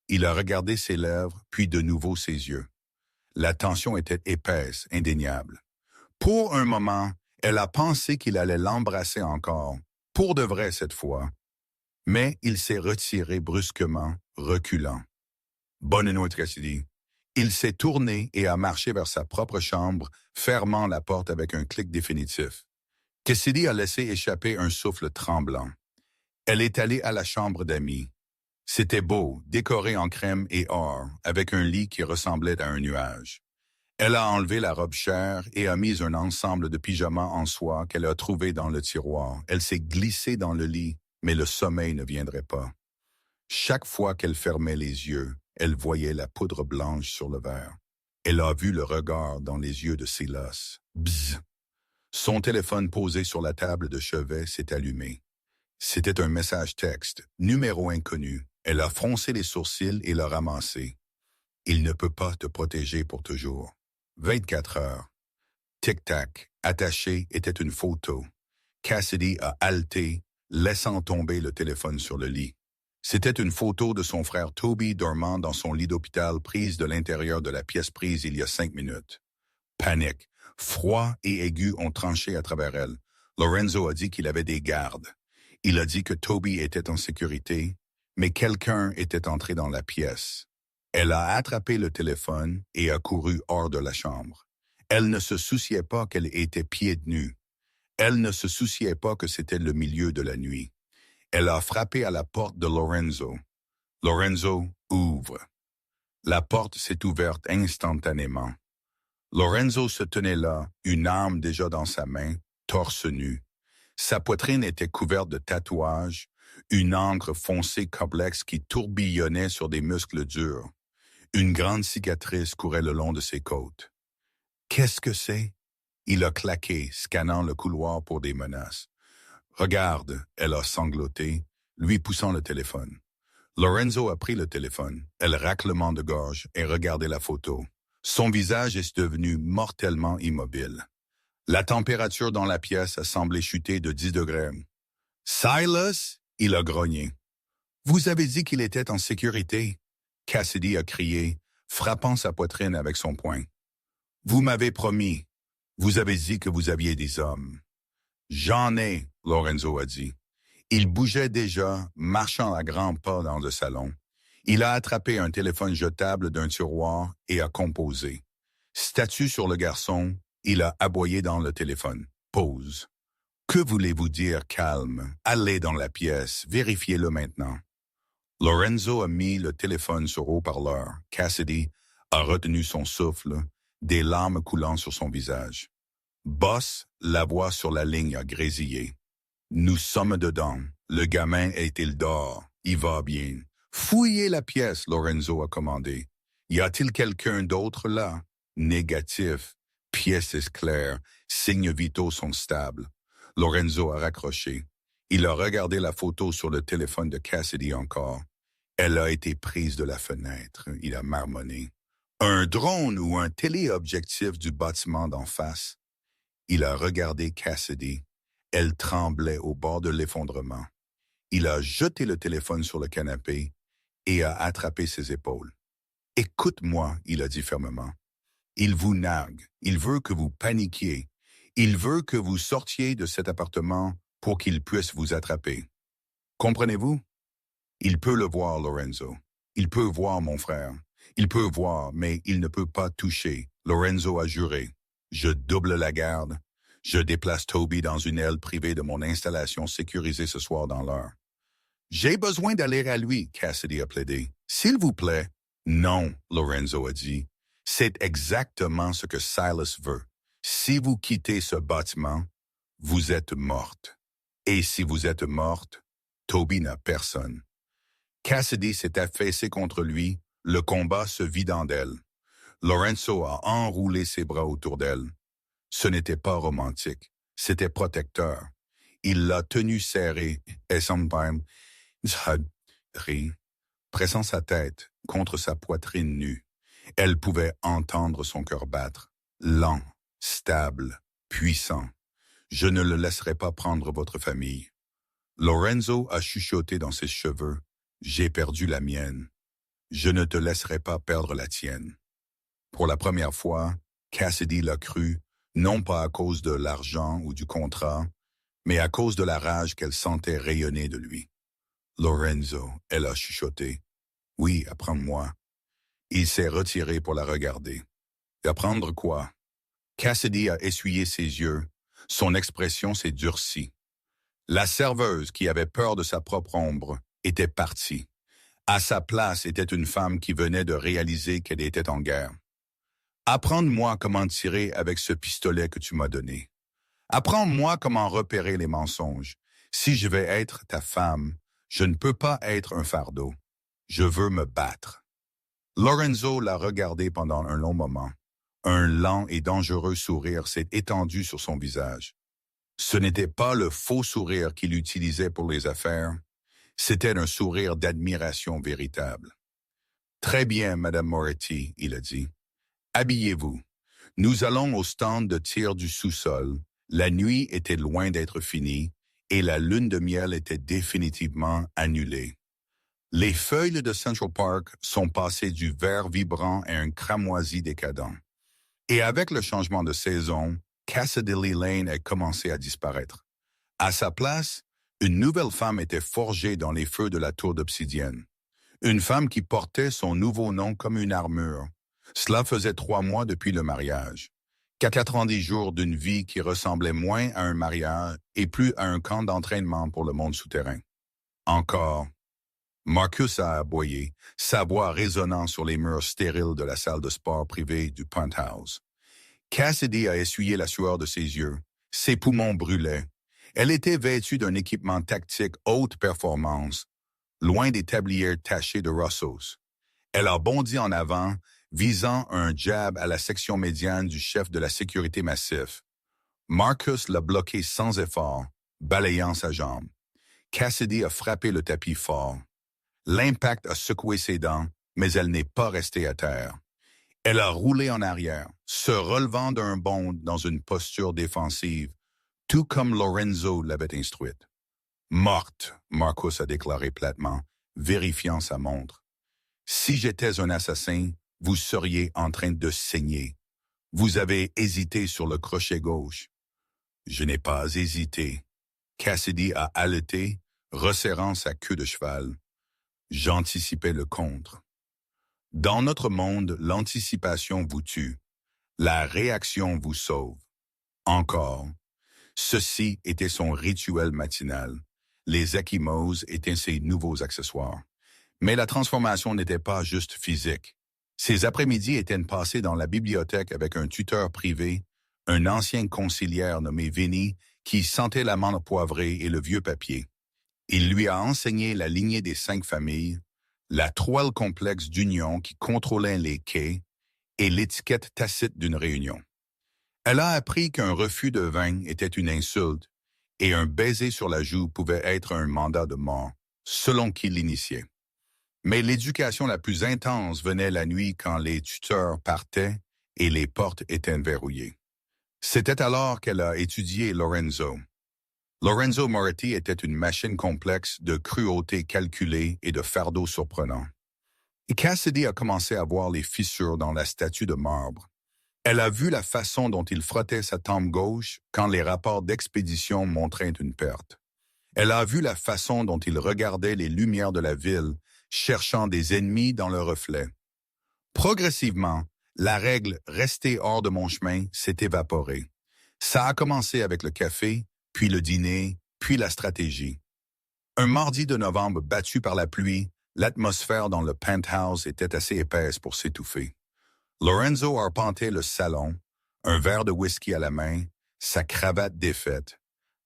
Il a regardé ses lèvres, puis de nouveau ses yeux. La tension était épaisse, indéniable. Pour un moment, elle a pensé qu'il allait l'embrasser encore, pour de vrai cette fois. Mais il s'est retiré brusquement, reculant. Bonne nuit, Cassidy. Il s'est tourné et a marché vers sa propre chambre, fermant la porte avec un clic définitif. Cassidy a laissé échapper un souffle tremblant. Elle est allée à la chambre d'amis. C'était beau, décoré en crème et or, avec un lit qui ressemblait à un nuage. Elle a enlevé la robe chère et a mis un ensemble de pyjamas en soie qu'elle a trouvé dans le tiroir. Elle s'est glissée dans le lit, mais le sommeil ne viendrait pas. Chaque fois qu'elle fermait les yeux, elle voyait la poudre blanche sur le verre. Elle a vu le regard dans les yeux de Silas. Bzz! Son téléphone posé sur la table de chevet s'est allumé. C'était un message texte, numéro inconnu. Elle a froncé les sourcils et l'a ramassé. Il ne peut pas te protéger pour toujours. 24 heures. Tic-tac, attaché était une photo. Cassidy a haleté, laissant tomber le téléphone sur le lit. C'était une photo de son frère Toby dormant dans son lit d'hôpital prise de l'intérieur de la pièce prise il y a 5 minutes. Panique, froid et aigu ont tranché à travers elle. Lorenzo a dit qu'il avait des gardes. Il a dit que Toby était en sécurité, mais quelqu'un était entré dans la pièce. Elle a attrapé le téléphone et a couru hors de la chambre. Elle ne se souciait pas qu'elle était pieds nus. Elle ne se souciait pas que c'était le milieu de la nuit. Elle a frappé à la porte de Lorenzo. Lorenzo ouvre. La porte s'est ouverte instantanément. Lorenzo se tenait là, une arme déjà dans sa main, torse nu. Sa poitrine était couverte de tatouages, une encre foncée complexe qui tourbillonnait sur des muscles durs. Une grande cicatrice courait le long de ses côtes. « Qu'est-ce que c'est? » Il a claqué, scannant le couloir pour des menaces. « Regarde, » elle a sangloté, lui poussant le téléphone. Lorenzo a pris le téléphone, elle raclement de gorge et regardait la photo. Son visage est devenu mortellement immobile. La température dans la pièce a semblé chuter de 10 degrés. « Silas !» il a grogné. « Vous avez dit qu'il était en sécurité !» Cassidy a crié, frappant sa poitrine avec son poing. « Vous m'avez promis. Vous avez dit que vous aviez des hommes. »« J'en ai !» Lorenzo a dit. Il bougeait déjà, marchant à grands pas dans le salon. Il a attrapé un téléphone jetable d'un tiroir et a composé. Statut sur le garçon, il a aboyé dans le téléphone. Pause. « Que voulez-vous dire, calme? Allez dans la pièce, vérifiez-le maintenant. » Lorenzo a mis le téléphone sur haut-parleur. Cassidy a retenu son souffle, des larmes coulant sur son visage. Boss, la voix sur la ligne a grésillé. « Nous sommes dedans. Le gamin est-il dehors? Il va bien. »« Fouillez la pièce, » Lorenzo a commandé. « Y a-t-il quelqu'un d'autre là? » Négatif. Pièce est claire. Signes vitaux sont stables. Lorenzo a raccroché. Il a regardé la photo sur le téléphone de Cassidy encore. Elle a été prise de la fenêtre. Il a marmonné. Un drone ou un téléobjectif du bâtiment d'en face. Il a regardé Cassidy. Elle tremblait au bord de l'effondrement. Il a jeté le téléphone sur le canapé et a attrapé ses épaules. « Écoute-moi, » il a dit fermement. « Il vous nargue. Il veut que vous paniquiez. Il veut que vous sortiez de cet appartement pour qu'il puisse vous attraper. Comprenez-vous? Il peut le voir, Lorenzo. Il peut voir mon frère. Il peut voir, mais il ne peut pas toucher. » Lorenzo a juré. « Je double la garde. Je déplace Toby dans une aile privée de mon installation sécurisée ce soir dans l'heure. »« J'ai besoin d'aller à lui, » Cassidy a plaidé. « S'il vous plaît. »« Non, » Lorenzo a dit. « C'est exactement ce que Silas veut. Si vous quittez ce bâtiment, vous êtes morte. Et si vous êtes morte, Toby n'a personne. » Cassidy s'est affaissé contre lui, le combat se vidant d'elle. Lorenzo a enroulé ses bras autour d'elle. Ce n'était pas romantique, c'était protecteur. Il l'a tenue serrée et sometimes ri, pressant sa tête contre sa poitrine nue. Elle pouvait entendre son cœur battre, lent, stable, puissant. « Je ne le laisserai pas prendre votre famille. » Lorenzo a chuchoté dans ses cheveux. « J'ai perdu la mienne. Je ne te laisserai pas perdre la tienne. » Pour la première fois, Cassidy l'a cru, non pas à cause de l'argent ou du contrat, mais à cause de la rage qu'elle sentait rayonner de lui. « Lorenzo, » elle a chuchoté. « Oui, apprends-moi. » Il s'est retiré pour la regarder. « Apprendre quoi? » Cassidy a essuyé ses yeux. Son expression s'est durcie. La serveuse, qui avait peur de sa propre ombre, était partie. À sa place était une femme qui venait de réaliser qu'elle était en guerre. « Apprends-moi comment tirer avec ce pistolet que tu m'as donné. Apprends-moi comment repérer les mensonges. Si je vais être ta femme, je ne peux pas être un fardeau. Je veux me battre. » Lorenzo l'a regardé pendant un long moment. Un lent et dangereux sourire s'est étendu sur son visage. Ce n'était pas le faux sourire qu'il utilisait pour les affaires. C'était un sourire d'admiration véritable. « Très bien, Madame Moretti, » il a dit. « Habillez-vous. Nous allons au stand de tir du sous-sol. La nuit était loin d'être finie et la lune de miel était définitivement annulée. Les feuilles de Central Park sont passées du vert vibrant à un cramoisi décadent. Et avec le changement de saison, Cassidy Lane a commencé à disparaître. À sa place, une nouvelle femme était forgée dans les feux de la tour d'obsidienne. Une femme qui portait son nouveau nom comme une armure. Cela faisait 3 mois depuis le mariage. 90 jours d'une vie qui ressemblait moins à un mariage et plus à un camp d'entraînement pour le monde souterrain. Encore, Marcus a aboyé, sa voix résonnant sur les murs stériles de la salle de sport privée du penthouse. Cassidy a essuyé la sueur de ses yeux. Ses poumons brûlaient. Elle était vêtue d'un équipement tactique haute performance, loin des tabliers tachés de Russos. Elle a bondi en avant, visant un jab à la section médiane du chef de la sécurité massif. Marcus l'a bloqué sans effort, balayant sa jambe. Cassidy a frappé le tapis fort. L'impact a secoué ses dents, mais elle n'est pas restée à terre. Elle a roulé en arrière, se relevant d'un bond dans une posture défensive, tout comme Lorenzo l'avait instruite. « Morte », Marcus a déclaré platement, vérifiant sa montre. « Si j'étais un assassin, vous seriez en train de saigner. Vous avez hésité sur le crochet gauche. » « Je n'ai pas hésité. » Cassidy a haleté, resserrant sa queue de cheval. J'anticipais le contre. Dans notre monde, l'anticipation vous tue. La réaction vous sauve. Encore. Ceci était son rituel matinal. Les ecchymoses étaient ses nouveaux accessoires. Mais la transformation n'était pas juste physique. Ses après-midi étaient passés dans la bibliothèque avec un tuteur privé, un ancien conciliaire nommé Vinny, qui sentait la menthe poivrée et le vieux papier. Il lui a enseigné la lignée des 5 familles, la toile complexe d'union qui contrôlait les quais et l'étiquette tacite d'une réunion. Elle a appris qu'un refus de vin était une insulte et un baiser sur la joue pouvait être un mandat de mort, selon qui l'initiait. Mais l'éducation la plus intense venait la nuit quand les tuteurs partaient et les portes étaient verrouillées. C'était alors qu'elle a étudié Lorenzo. Lorenzo Moretti était une machine complexe de cruauté calculée et de fardeau surprenant. Et Cassidy a commencé à voir les fissures dans la statue de marbre. Elle a vu la façon dont il frottait sa tempe gauche quand les rapports d'expédition montraient une perte. Elle a vu la façon dont il regardait les lumières de la ville, cherchant des ennemis dans le reflet. Progressivement, la règle « rester hors de mon chemin » s'est évaporée. Ça a commencé avec le café, puis le dîner, puis la stratégie. Un mardi de novembre battu par la pluie, l'atmosphère dans le penthouse était assez épaisse pour s'étouffer. Lorenzo arpentait le salon, un verre de whisky à la main, sa cravate défaite.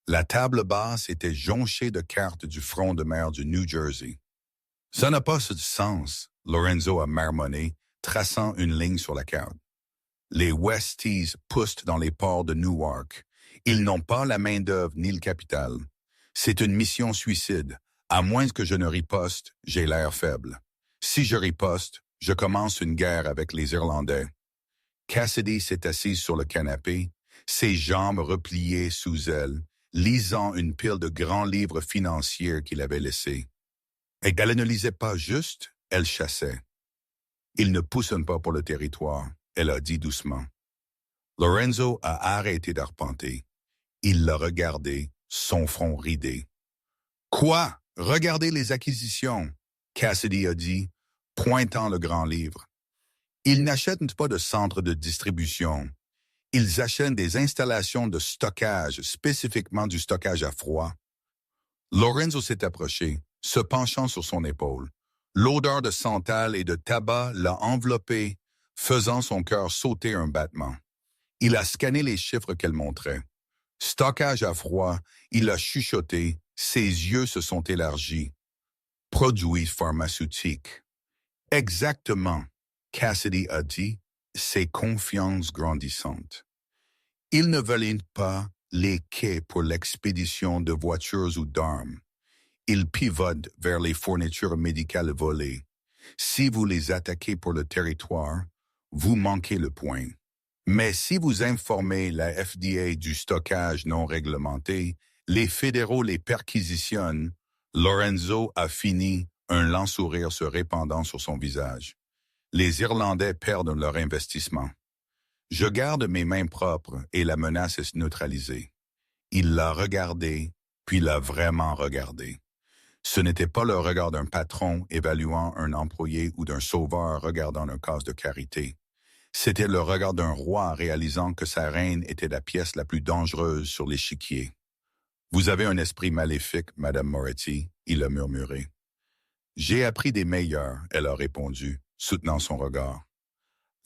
La table basse était jonchée de cartes du front de mer du New Jersey. « Ça n'a pas ce sens », Lorenzo a marmonné, traçant une ligne sur la carte. Les Westies poussent dans les ports de Newark. Ils n'ont pas la main-d'œuvre ni le capital. C'est une mission suicide. À moins que je ne riposte, j'ai l'air faible. Si je riposte, je commence une guerre avec les Irlandais. Cassidy s'est assise sur le canapé, ses jambes repliées sous elle, lisant une pile de grands livres financiers qu'il avait laissés. Et elle ne lisait pas juste, elle chassait. Ils ne poussent pas pour le territoire, elle a dit doucement. Lorenzo a arrêté d'arpenter. Il l'a regardé, son front ridé. « Quoi? Regardez les acquisitions !» Cassidy a dit, pointant le grand livre. « Ils n'achètent pas de centres de distribution. Ils achètent des installations de stockage, spécifiquement du stockage à froid. » Lorenzo s'est approché, se penchant sur son épaule. L'odeur de santal et de tabac l'a enveloppé, faisant son cœur sauter un battement. Il a scanné les chiffres qu'elle montrait. Stockage à froid, il a chuchoté, ses yeux se sont élargis. Produits pharmaceutiques. Exactement, Cassidy a dit, ses confiances grandissantes. Ils ne veulent pas les quais pour l'expédition de voitures ou d'armes. Ils pivotent vers les fournitures médicales volées. Si vous les attaquez pour le territoire, vous manquez le point. Mais si vous informez la FDA du stockage non réglementé, les fédéraux les perquisitionnent. Lorenzo a fini, un lent sourire se répandant sur son visage. Les Irlandais perdent leur investissement. Je garde mes mains propres et la menace est neutralisée. Il l'a regardé, puis l'a vraiment regardé. Ce n'était pas le regard d'un patron évaluant un employé ou d'un sauveur regardant un cas de carité. C'était le regard d'un roi réalisant que sa reine était la pièce la plus dangereuse sur l'échiquier. « Vous avez un esprit maléfique, Madame Moretti, » il a murmuré. « J'ai appris des meilleurs, » elle a répondu, soutenant son regard.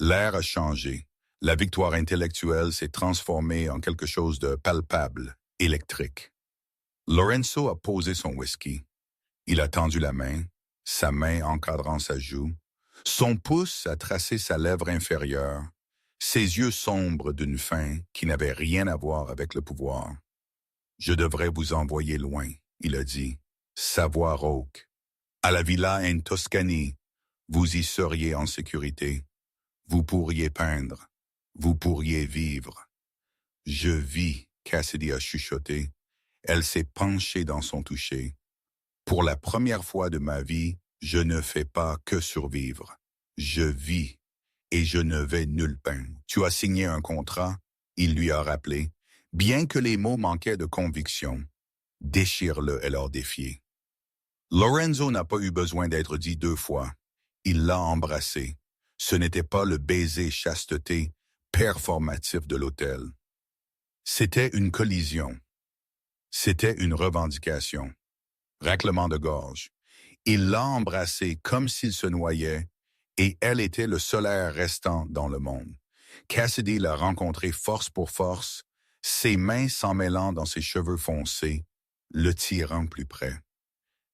L'air a changé. La victoire intellectuelle s'est transformée en quelque chose de palpable, électrique. Lorenzo a posé son whisky. Il a tendu la main, sa main encadrant sa joue. Son pouce a tracé sa lèvre inférieure, ses yeux sombres d'une faim qui n'avait rien à voir avec le pouvoir. « Je devrais vous envoyer loin, » il a dit, sa voix rauque. « À la villa en Toscanie, vous y seriez en sécurité. Vous pourriez peindre. Vous pourriez vivre. »« Je vis, » Cassidy a chuchoté. Elle s'est penchée dans son toucher. « Pour la première fois de ma vie, je ne fais pas que survivre. Je vis et je ne vais nulle part. »« Tu as signé un contrat ?» il lui a rappelé, bien que les mots manquaient de conviction. « Déchire-le », elle a défié. Lorenzo n'a pas eu besoin d'être dit 2 fois. Il l'a embrassé. Ce n'était pas le baiser chasteté performatif de l'hôtel. C'était une collision. C'était une revendication. Raclement de gorge. Il l'a embrassée comme s'il se noyait, et elle était le seul air restant dans le monde. Cassidy l'a rencontré force pour force, ses mains s'en mêlant dans ses cheveux foncés, le tirant plus près.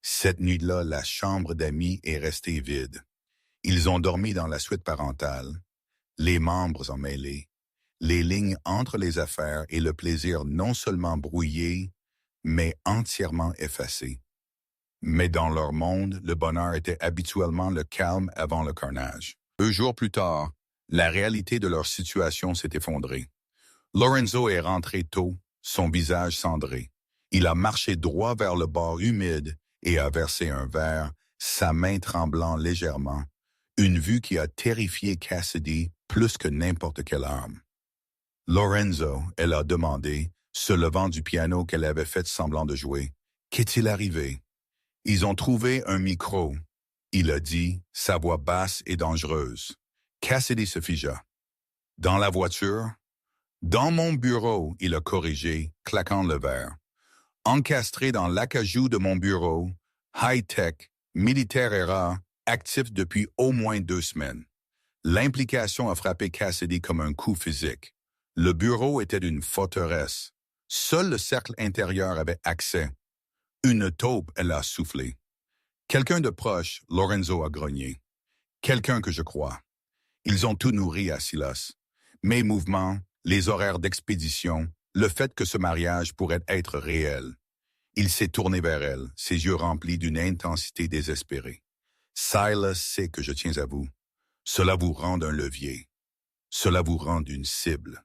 Cette nuit-là, la chambre d'amis est restée vide. Ils ont dormi dans la suite parentale, les membres emmêlés, les lignes entre les affaires et le plaisir non seulement brouillé, mais entièrement effacé. Mais dans leur monde, le bonheur était habituellement le calme avant le carnage. 2 jours plus tard, la réalité de leur situation s'est effondrée. Lorenzo est rentré tôt, son visage cendré. Il a marché droit vers le bord humide et a versé un verre, sa main tremblant légèrement, une vue qui a terrifié Cassidy plus que n'importe quelle arme. « Lorenzo », elle a demandé, se levant du piano qu'elle avait fait semblant de jouer, « qu'est-il arrivé? » « Ils ont trouvé un micro, » il a dit, sa voix basse et dangereuse. Cassidy se figea. « Dans la voiture? »« Dans mon bureau, » il a corrigé, claquant le verre. « Encastré dans l'acajou de mon bureau, high-tech, militaire et rare, actif depuis au moins 2 semaines. » L'implication a frappé Cassidy comme un coup physique. Le bureau était une forteresse. Seul le cercle intérieur avait accès. Une taupe, elle a soufflé. Quelqu'un de proche, Lorenzo a grogné. Quelqu'un que je crois. Ils ont tout nourri à Silas. Mes mouvements, les horaires d'expédition, le fait que ce mariage pourrait être réel. Il s'est tourné vers elle, ses yeux remplis d'une intensité désespérée. Silas sait que je tiens à vous. Cela vous rend un levier. Cela vous rend une cible.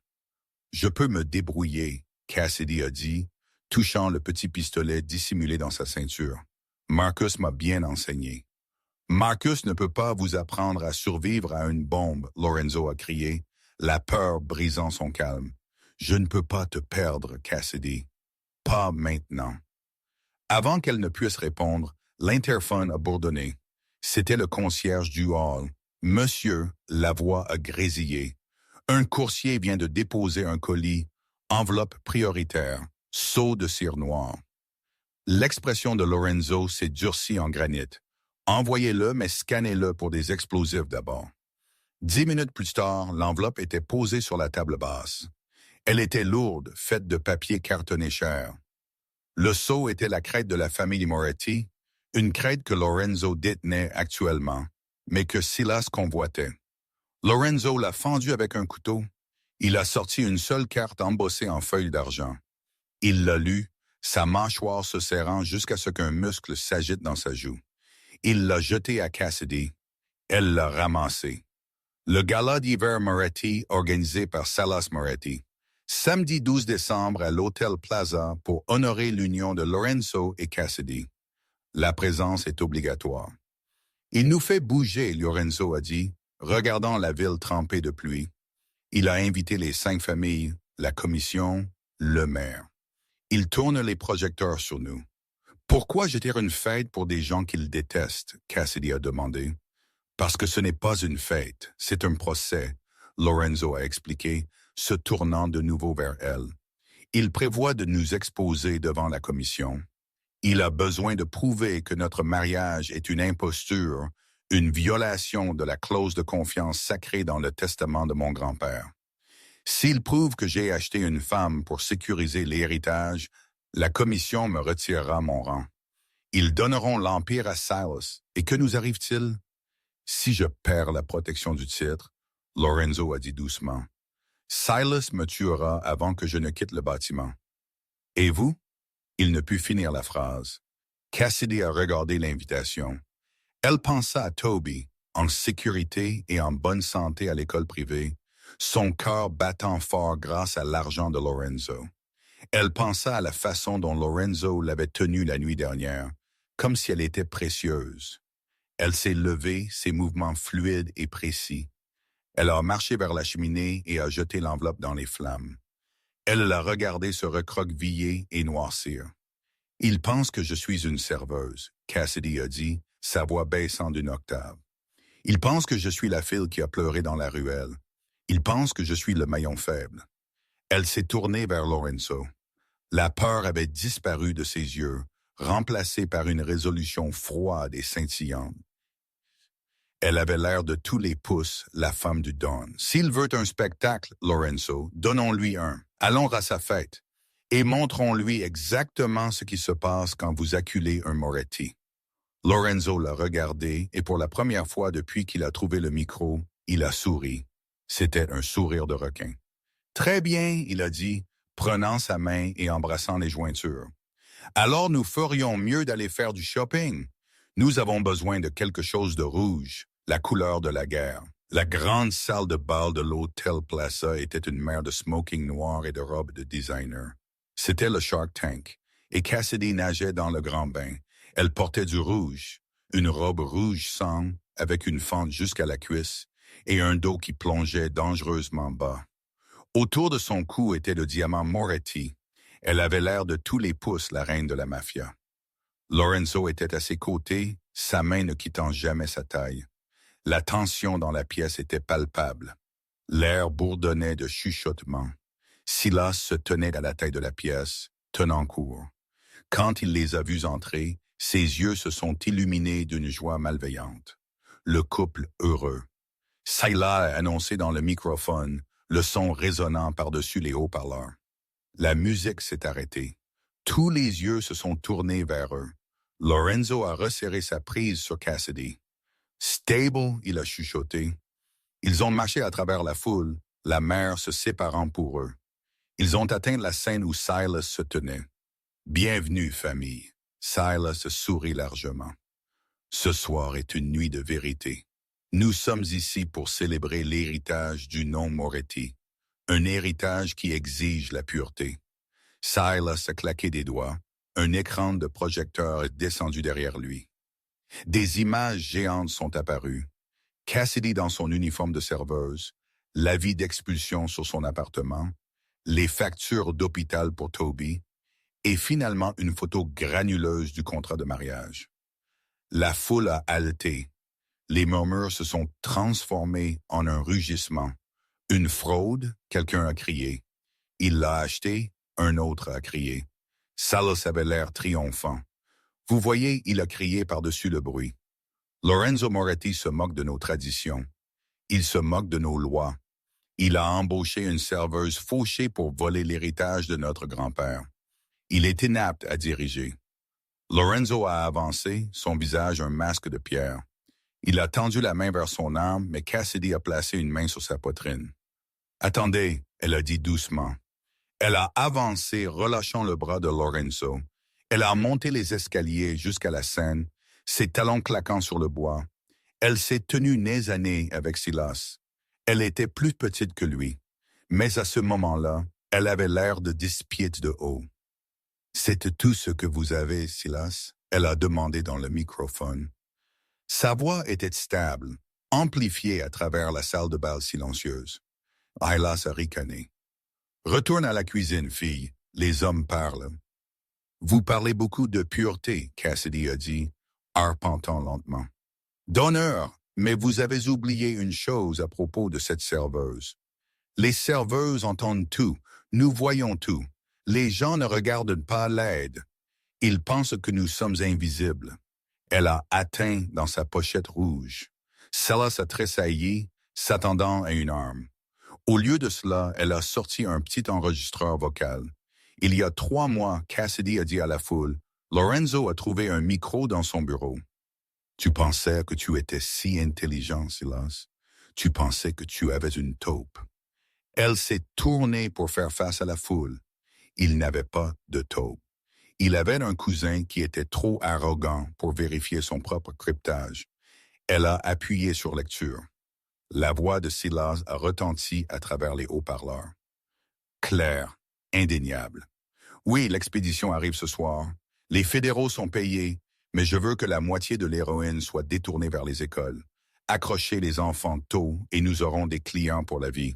Je peux me débrouiller, Cassidy a dit, touchant le petit pistolet dissimulé dans sa ceinture. Marcus m'a bien enseigné. Marcus ne peut pas vous apprendre à survivre à une bombe, Lorenzo a crié, la peur brisant son calme. Je ne peux pas te perdre, Cassidy. Pas maintenant. Avant qu'elle ne puisse répondre, l'interphone a bourdonné. C'était le concierge du hall. Monsieur, la voix a grésillé. Un coursier vient de déposer un colis, enveloppe prioritaire. Seau de cire noire. L'expression de Lorenzo s'est durcie en granit. Envoyez-le, mais scannez-le pour des explosifs d'abord. 10 minutes plus tard, l'enveloppe était posée sur la table basse. Elle était lourde, faite de papier cartonné cher. Le sceau était la crête de la famille Moretti, une crête que Lorenzo détenait actuellement, mais que Silas convoitait. Lorenzo l'a fendue avec un couteau. Il a sorti une seule carte embossée en feuilles d'argent. Il l'a lu, sa mâchoire se serrant jusqu'à ce qu'un muscle s'agite dans sa joue. Il l'a jeté à Cassidy. Elle l'a ramassé. Le gala d'hiver Moretti, organisé par Salas Moretti. Samedi 12 décembre à l'Hôtel Plaza pour honorer l'union de Lorenzo et Cassidy. La présence est obligatoire. Il nous fait bouger, Lorenzo a dit, regardant la ville trempée de pluie. Il a invité les 5 familles, la commission, le maire. Il tourne les projecteurs sur nous. Pourquoi jeter une fête pour des gens qu'il déteste, Cassidy a demandé. Parce que ce n'est pas une fête, c'est un procès. Lorenzo a expliqué, se tournant de nouveau vers elle. Il prévoit de nous exposer devant la commission. Il a besoin de prouver que notre mariage est une imposture, une violation de la clause de confiance sacrée dans le testament de mon grand-père. S'il prouve que j'ai acheté une femme pour sécuriser l'héritage, la commission me retirera mon rang. Ils donneront l'Empire à Silas. Et que nous arrive-t-il? Si je perds la protection du titre, Lorenzo a dit doucement, Silas me tuera avant que je ne quitte le bâtiment. Et vous? Il ne put finir la phrase. Cassidy a regardé l'invitation. Elle pensa à Toby, en sécurité et en bonne santé à l'école privée, son cœur battant fort grâce à l'argent de Lorenzo. Elle pensa à la façon dont Lorenzo l'avait tenue la nuit dernière, comme si elle était précieuse. Elle s'est levée, ses mouvements fluides et précis. Elle a marché vers la cheminée et a jeté l'enveloppe dans les flammes. Elle l'a regardé se recroqueviller et noircir. « Il pense que je suis une serveuse », Cassidy a dit, sa voix baissant d'une octave. « Il pense que je suis la fille qui a pleuré dans la ruelle. Il pense que je suis le maillon faible. » Elle s'est tournée vers Lorenzo. La peur avait disparu de ses yeux, remplacée par une résolution froide et scintillante. Elle avait l'air de tous les pouces, la femme du Don. « S'il veut un spectacle, Lorenzo, donnons-lui un. Allons à sa fête. Et montrons-lui exactement ce qui se passe quand vous acculez un Moretti. » Lorenzo l'a regardé et pour la première fois depuis qu'il a trouvé le micro, il a souri. C'était un sourire de requin. « Très bien, » il a dit, prenant sa main et embrassant les jointures. « Alors nous ferions mieux d'aller faire du shopping. Nous avons besoin de quelque chose de rouge, la couleur de la guerre. » La grande salle de bal de l'Hôtel Plaza était une mer de smoking noir et de robes de designer. C'était le Shark Tank, et Cassidy nageait dans le grand bain. Elle portait du rouge, une robe rouge sang avec une fente jusqu'à la cuisse et un dos qui plongeait dangereusement bas. Autour de son cou était le diamant Moretti. Elle avait l'air de tous les pouces, la reine de la mafia. Lorenzo était à ses côtés, sa main ne quittant jamais sa taille. La tension dans la pièce était palpable. L'air bourdonnait de chuchotements. Silas se tenait à la tête de la pièce, tenant court. Quand il les a vus entrer, ses yeux se sont illuminés d'une joie malveillante. Le couple heureux. Silas a annoncé dans le microphone, le son résonnant par-dessus les haut-parleurs. La musique s'est arrêtée. Tous les yeux se sont tournés vers eux. Lorenzo a resserré sa prise sur Cassidy. « Stable », il a chuchoté. Ils ont marché à travers la foule, la mer se séparant pour eux. Ils ont atteint la scène où Silas se tenait. « Bienvenue, famille ». Silas sourit largement. « Ce soir est une nuit de vérité. Nous sommes ici pour célébrer l'héritage du nom Moretti, un héritage qui exige la pureté. » Silas a claqué des doigts. Un écran de projecteur est descendu derrière lui. Des images géantes sont apparues. Cassidy dans son uniforme de serveuse, l'avis d'expulsion sur son appartement, les factures d'hôpital pour Toby, et finalement une photo granuleuse du contrat de mariage. La foule a haleté. Les murmures se sont transformés en un rugissement. Une fraude, quelqu'un a crié. Il l'a acheté, un autre a crié. Silas avait l'air triomphant. Vous voyez, il a crié par-dessus le bruit. Lorenzo Moretti se moque de nos traditions. Il se moque de nos lois. Il a embauché une serveuse fauchée pour voler l'héritage de notre grand-père. Il est inapte à diriger. Lorenzo a avancé, son visage un masque de pierre. Il a tendu la main vers son arme, mais Cassidy a placé une main sur sa poitrine. « Attendez », elle a dit doucement. Elle a avancé, relâchant le bras de Lorenzo. Elle a monté les escaliers jusqu'à la scène, ses talons claquant sur le bois. Elle s'est tenue nez à nez avec Silas. Elle était plus petite que lui, mais à ce moment-là, elle avait l'air de 10 pieds de haut. « C'est tout ce que vous avez, Silas ?» elle a demandé dans le microphone. Sa voix était stable, amplifiée à travers la salle de bal silencieuse. Silas a ricané. « Retourne à la cuisine, fille, les hommes parlent. » « Vous parlez beaucoup de pureté, » Cassidy a dit, arpentant lentement. « D'honneur, » Mais vous avez oublié une chose à propos de cette serveuse. Les serveuses entendent tout. Nous voyons tout. Les gens ne regardent pas l'aide. Ils pensent que nous sommes invisibles. Elle a atteint dans sa pochette rouge. Silas a tressailli, s'attendant à une arme. Au lieu de cela, elle a sorti un petit enregistreur vocal. Il y a 3 mois, Cassidy a dit à la foule, « Lorenzo a trouvé un micro dans son bureau. » Tu pensais que tu étais si intelligent, Silas. Tu pensais que tu avais une taupe. Elle s'est tournée pour faire face à la foule. Il n'avait pas de taupe. Il avait un cousin qui était trop arrogant pour vérifier son propre cryptage. Elle a appuyé sur lecture. La voix de Silas a retenti à travers les haut-parleurs. Clair, indéniable. Oui, l'expédition arrive ce soir. Les fédéraux sont payés, mais je veux que la moitié de l'héroïne soit détournée vers les écoles. Accrochez les enfants tôt et nous aurons des clients pour la vie.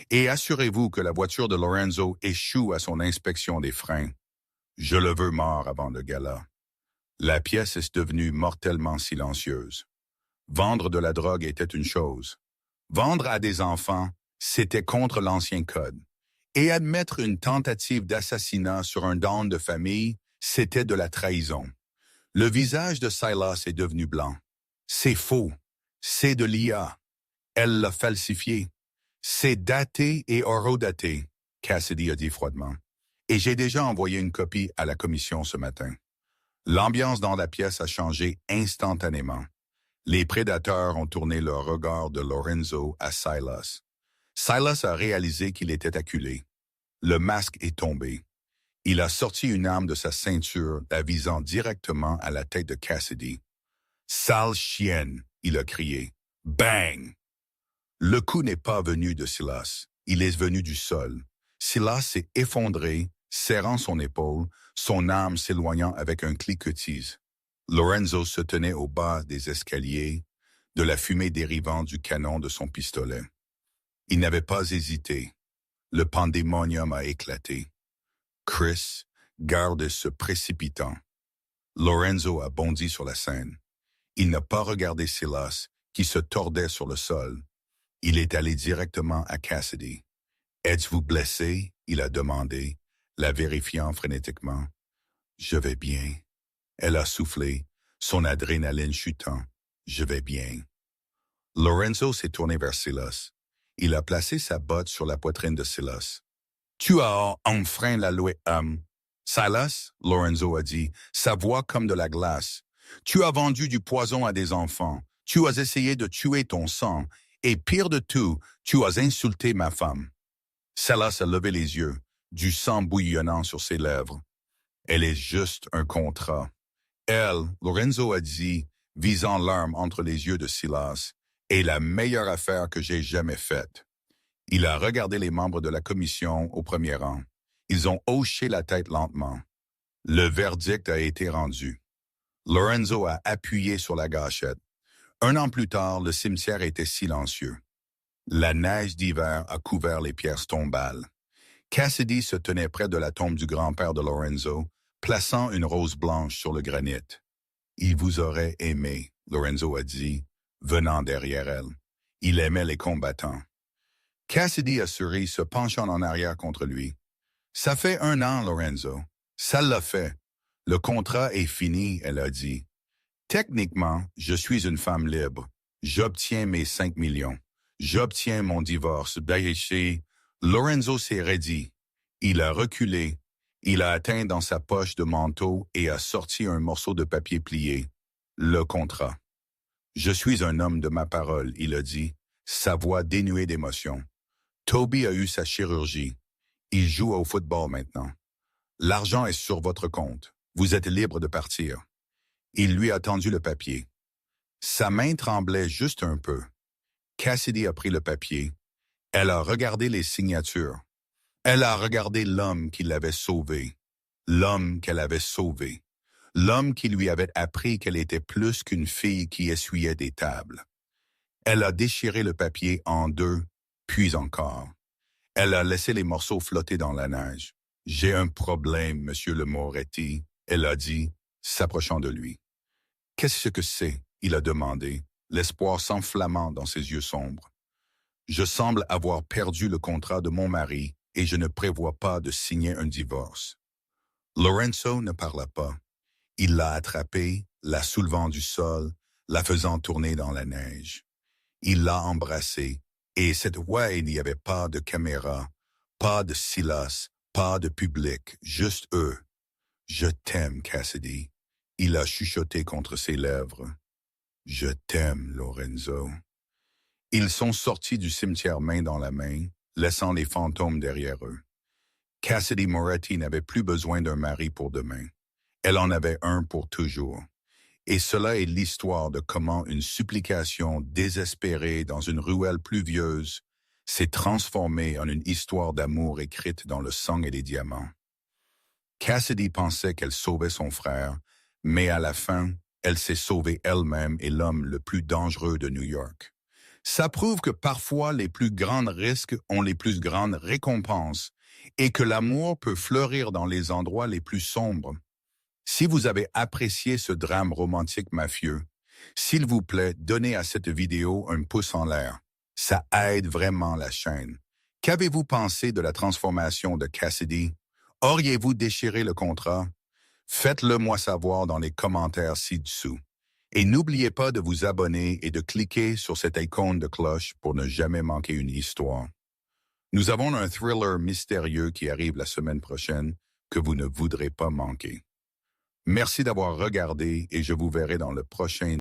Et assurez-vous que la voiture de Lorenzo échoue à son inspection des freins. Je le veux mort avant le gala. La pièce est devenue mortellement silencieuse. Vendre de la drogue était une chose. Vendre à des enfants, c'était contre l'ancien code. Et admettre une tentative d'assassinat sur un don de famille, c'était de la trahison. Le visage de Silas est devenu blanc. C'est faux. C'est de l'IA. Elle l'a falsifié. C'est daté et horodaté, Cassidy a dit froidement. Et j'ai déjà envoyé une copie à la commission ce matin. L'ambiance dans la pièce a changé instantanément. Les prédateurs ont tourné leur regard de Lorenzo à Silas. Silas a réalisé qu'il était acculé. Le masque est tombé. Il a sorti une arme de sa ceinture, la visant directement à la tête de Cassidy. « Sale chienne !» il a crié. « Bang !» Le coup n'est pas venu de Silas. Il est venu du sol. Silas s'est effondré, serrant son épaule, son âme s'éloignant avec un cliquetis. Lorenzo se tenait au bas des escaliers, de la fumée dérivant du canon de son pistolet. Il n'avait pas hésité. Le pandémonium a éclaté. Chris garde se précipitant. Lorenzo a bondi sur la scène. Il n'a pas regardé Silas, qui se tordait sur le sol. Il est allé directement à Cassidy. « Êtes-vous blessé? » il a demandé, la vérifiant frénétiquement. « Je vais bien. » Elle a soufflé, son adrénaline chutant. « Je vais bien. » Lorenzo s'est tourné vers Silas. Il a placé sa botte sur la poitrine de Silas. « Tu as enfreint la loi, Silas, Lorenzo a dit, sa voix comme de la glace. Tu as vendu du poison à des enfants. Tu as essayé de tuer ton sang. Et pire de tout, tu as insulté ma femme. » Silas a levé les yeux, du sang bouillonnant sur ses lèvres. « Elle est juste un contrat. » Elle, Lorenzo a dit, visant l'arme entre les yeux de Silas, est la meilleure affaire que j'ai jamais faite. Il a regardé les membres de la commission au premier rang. Ils ont hoché la tête lentement. Le verdict a été rendu. Lorenzo a appuyé sur la gâchette. 1 an plus tard, le cimetière était silencieux. La neige d'hiver a couvert les pierres tombales. Cassidy se tenait près de la tombe du grand-père de Lorenzo, plaçant une rose blanche sur le granit. « Il vous aurait aimé », Lorenzo a dit, venant derrière elle. Il aimait les combattants. Cassidy a souri, se penchant en arrière contre lui. « Ça fait 1 an, Lorenzo. Ça l'a fait. Le contrat est fini, elle a dit. Techniquement, je suis une femme libre. J'obtiens mes 5 millions. J'obtiens mon divorce. Lorenzo s'est raidi. Il a reculé. Il a atteint dans sa poche de manteau et a sorti un morceau de papier plié. Le contrat. Je suis un homme de ma parole, il a dit, sa voix dénuée d'émotion. Toby a eu sa chirurgie. Il joue au football maintenant. L'argent est sur votre compte. Vous êtes libre de partir. Il lui a tendu le papier. Sa main tremblait juste un peu. Cassidy a pris le papier. Elle a regardé les signatures. Elle a regardé l'homme qui l'avait sauvé. L'homme qu'elle avait sauvé. L'homme qui lui avait appris qu'elle était plus qu'une fille qui essuyait des tables. Elle a déchiré le papier en 2, puis encore. Elle a laissé les morceaux flotter dans la neige. « J'ai un problème, monsieur le Moretti, » elle a dit, s'approchant de lui. « Qu'est-ce que c'est ?» il a demandé. l'espoir s'enflammant dans ses yeux sombres. Je semble avoir perdu le contrat de mon mari et je ne prévois pas de signer un divorce. Lorenzo ne parla pas. Il l'a attrapée, la soulevant du sol, la faisant tourner dans la neige. Il l'a embrassée, et cette fois il n'y avait pas de caméra, pas de Silas, pas de public, juste eux. « Je t'aime, Cassidy », il a chuchoté contre ses lèvres. « Je t'aime, Lorenzo ». Ils sont sortis du cimetière main dans la main, laissant les fantômes derrière eux. Cassidy Moretti n'avait plus besoin d'un mari pour demain. Elle en avait un pour toujours. Et cela est l'histoire de comment une supplication désespérée dans une ruelle pluvieuse s'est transformée en une histoire d'amour écrite dans le sang et les diamants. Cassidy pensait qu'elle sauvait son frère, mais à la fin, elle s'est sauvée elle-même et l'homme le plus dangereux de New York. Ça prouve que parfois les plus grands risques ont les plus grandes récompenses et que l'amour peut fleurir dans les endroits les plus sombres. Si vous avez apprécié ce drame romantique mafieux, s'il vous plaît, donnez à cette vidéo un pouce en l'air. Ça aide vraiment la chaîne. Qu'avez-vous pensé de la transformation de Cassidy? Auriez-vous déchiré le contrat? Faites-le moi savoir dans les commentaires ci-dessous. Et n'oubliez pas de vous abonner et de cliquer sur cette icône de cloche pour ne jamais manquer une histoire. Nous avons un thriller mystérieux qui arrive la semaine prochaine que vous ne voudrez pas manquer. Merci d'avoir regardé et je vous verrai dans le prochain